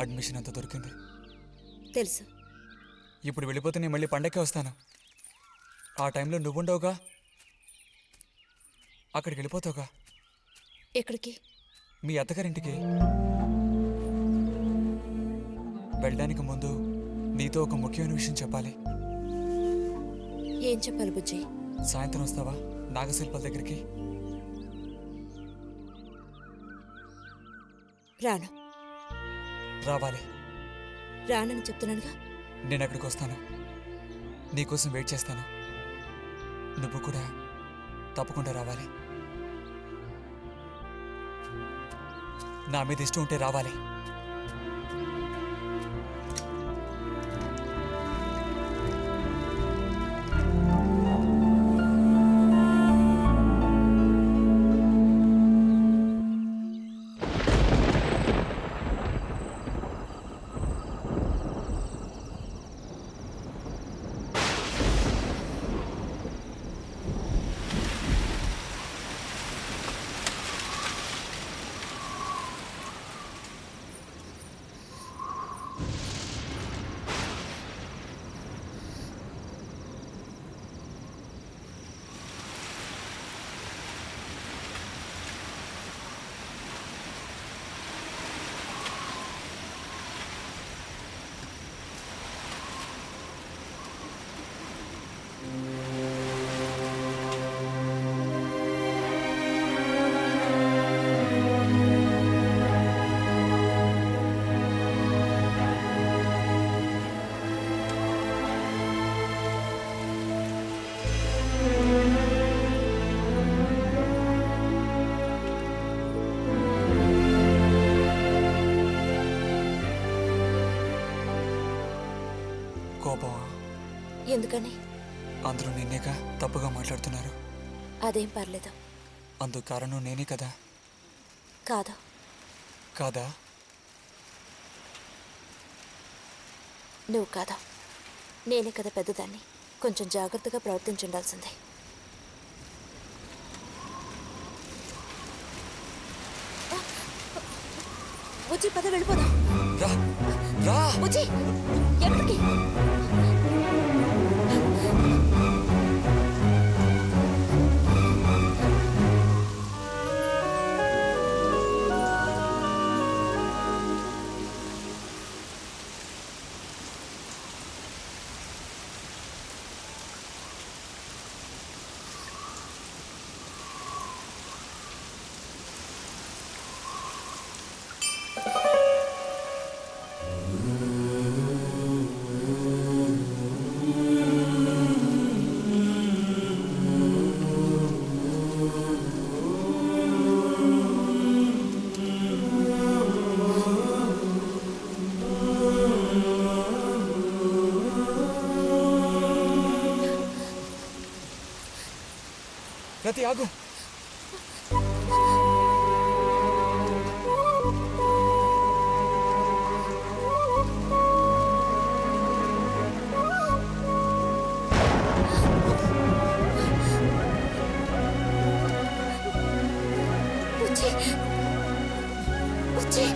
అడ్మిషన్ అంతా దొరికింది. తెలుసు. ఇప్పుడు వెళ్ళిపోతే నేను మళ్ళీ పండక్కే వస్తాను. ఆ టైంలో నువ్వుండవుగా, అక్కడికి వెళ్ళిపోతావుగా. ఎక్కడికి? మీ అత్తగారింటికి. వెళ్ళడానికి ముందు నీతో ఒక ముఖ్యమైన విషయం చెప్పాలి. ఏం చెప్పాలి బుజ్జి? సాయంత్రం వస్తావా నాగశిల్పాల దగ్గరికి? రాను. రావాలి. రానని చెప్తున్నానుగా. నేను అక్కడికి వస్తాను, నీకోసం వెయిట్ చేస్తాను. నువ్వు కూడా తప్పకుండా రావాలి. నా మీద ఇష్టం ఉంటే రావాలి. కోపమా? ఎందుకని? అందరూ నిన్నేగా తప్పుగా మాట్లాడుతున్నారు. అదేం పర్లేదు. అందుకు కారణం నేనే కదా. కాదు. కాదా? నువ్వు కాదా, నేనే కదా పెద్దదాన్ని. కొంచెం జాగ్రత్తగా ప్రవర్తించుండాల్సిందే. వచ్చి పద వెళ్ళిపోదాం. వచ్చి ఎక్కడికి? రతి ఆగు. బుజ్జి బుజ్జి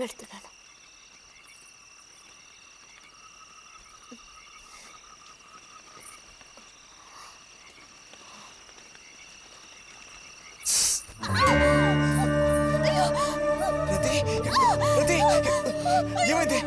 వెళ్తున్నాను. ఏమైంది?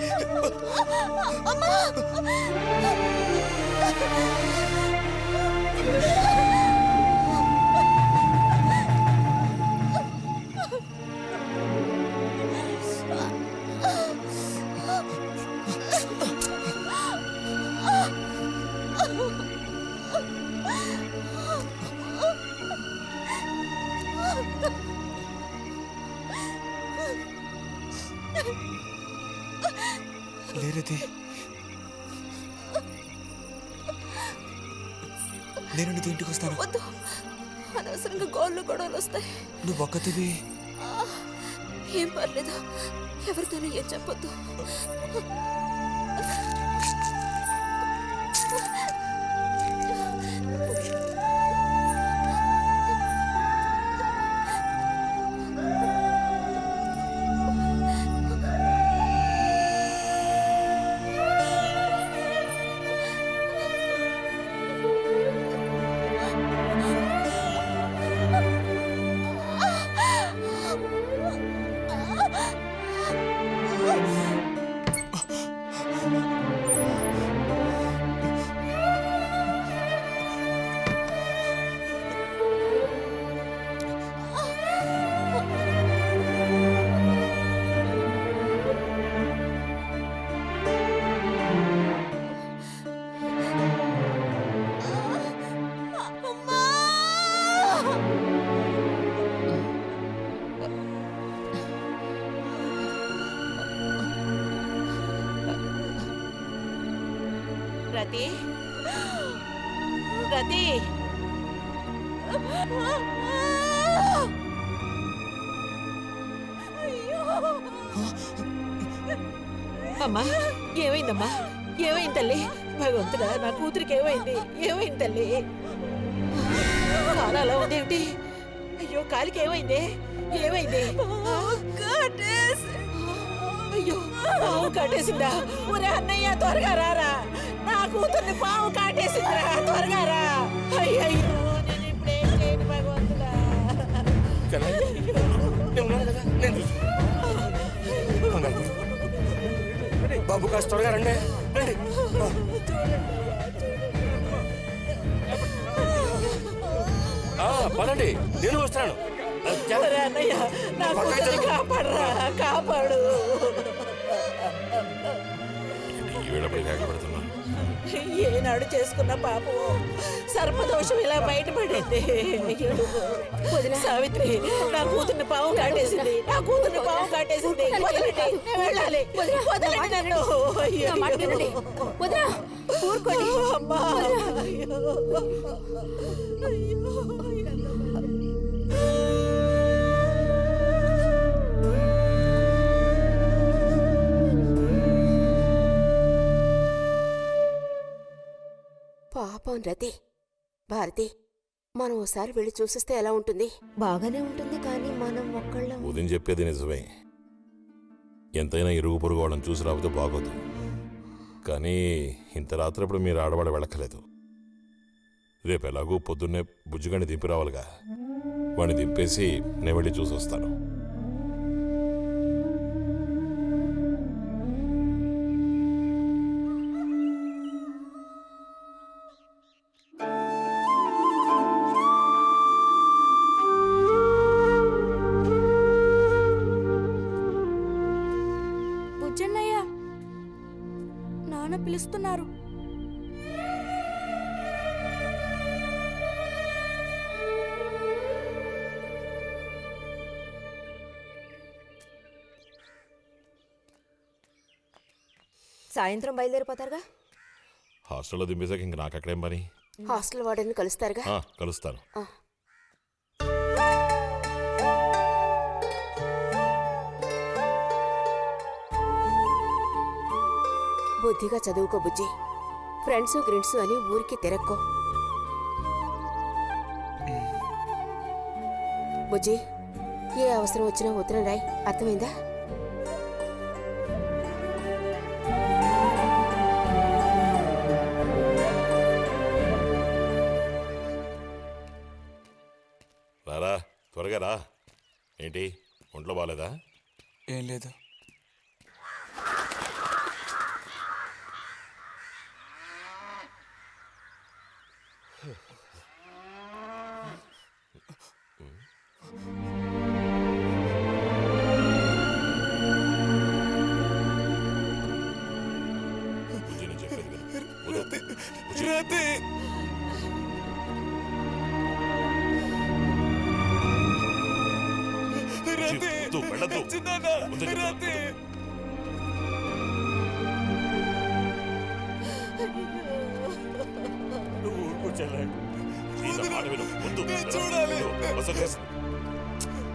లేరది, నేను నీతో ఇంటికి వస్తాను. వద్దు, అనవసరంగా గోళ్ళు గొడవలు వస్తాయి. నువ్వు ఒక్కతివి. ఏం పర్లేదు, ఎవరితోనూ ఏం చెప్పొద్దు. రతి, రతి, అమ్మా ఏమైందమ్మా? ఏమైంది తల్లి? భగవంతుడా, నా కూతురికి ఏమైంది? ఏమైంది తల్లి? కాలు అలా ఉందేమిటి? అయ్యో, కాలికి ఏమైంది? ఏమైంది? అయ్యో, పాము కాటేసిందా? ఒరే అన్నయ్య, త్వరగా రారా, నా కూతుర్ని పాము కాటేసిందిరా, త్వరగా రా. అయ్యో, నేను ఇప్పుడేం చేయను భగవంతుడా. బాబు కాస్త త్వరగా రండి. పదండి, నేను వస్తాను. అన్నయ్య, నా కూతుర్ని కాపాడరా, కాపాడు. ఏనాడు చేసుకున్న పాపం సర్పదోషం ఇలా బయటపడింది. వదిన సావిత్రి, నా కూతుర్ని పాము కాటేసింది, నా కూతుర్ని పాము కాటేసింది. వదలండి, నేను వెళ్ళాలి. వదలండి నన్ను. వదినా, ఊరుకోండి. అమ్మా, పాపం రతి. భారతి, మనం ఓసారి వెళ్ళి చూసిస్తే ఎలా ఉంటుంది? బాగానే ఉంటుంది, కానీ మనం ఒక్కళ్ళం. ఉదయం చెప్పేది నిజమే. ఎంతైనా ఇరుగు పొరుగు వాళ్ళని చూసి రాకపోతే బాగోదు. కానీ ఇంత రాత్రప్పుడు మీరు ఆడవాడ వెళ్ళక్కలేదు. రేపు ఎలాగూ పొద్దున్నే బుజ్జిగాని దింపి రావాలిగా. వాడిని దింపేసి నేను వెళ్ళి చూసి వస్తాను. బుజ్జన్నయ్య, నాన్న పిలుస్తున్నారు. సాయంత్రం బయలుదేరిపోతారుగా? హాస్టల్లో దింపేసాక ఇంక నాకు అక్కడేం పని? హాస్టల్ వార్డెన్ కలుస్తారుగా? కలుస్తాను. బుద్ధిగా చదువుకో బుజ్జి. ఫ్రెండ్స్ గ్రిడ్స్ అని ఊరికి తిరక్కో. బుజ్జి, ఏ అవసరం వచ్చినా ఉత్తరం రాయి, అర్థమైందా? త్వరగా రా. ఏంటి ఒంట్లో బాగాలేదా? ఏం లేదు.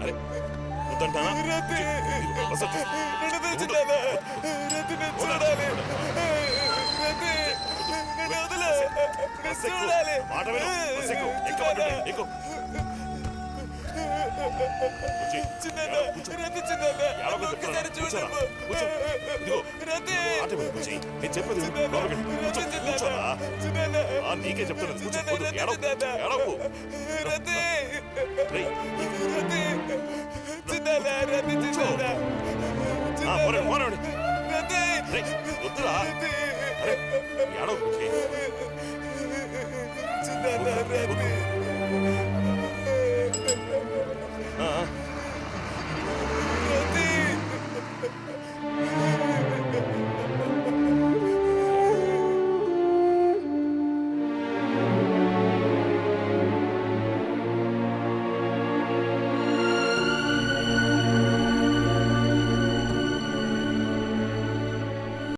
అరే వద్దంటానా? నేను చెప్పేది నీకే చెప్తాను. వద్దురా ఏడవ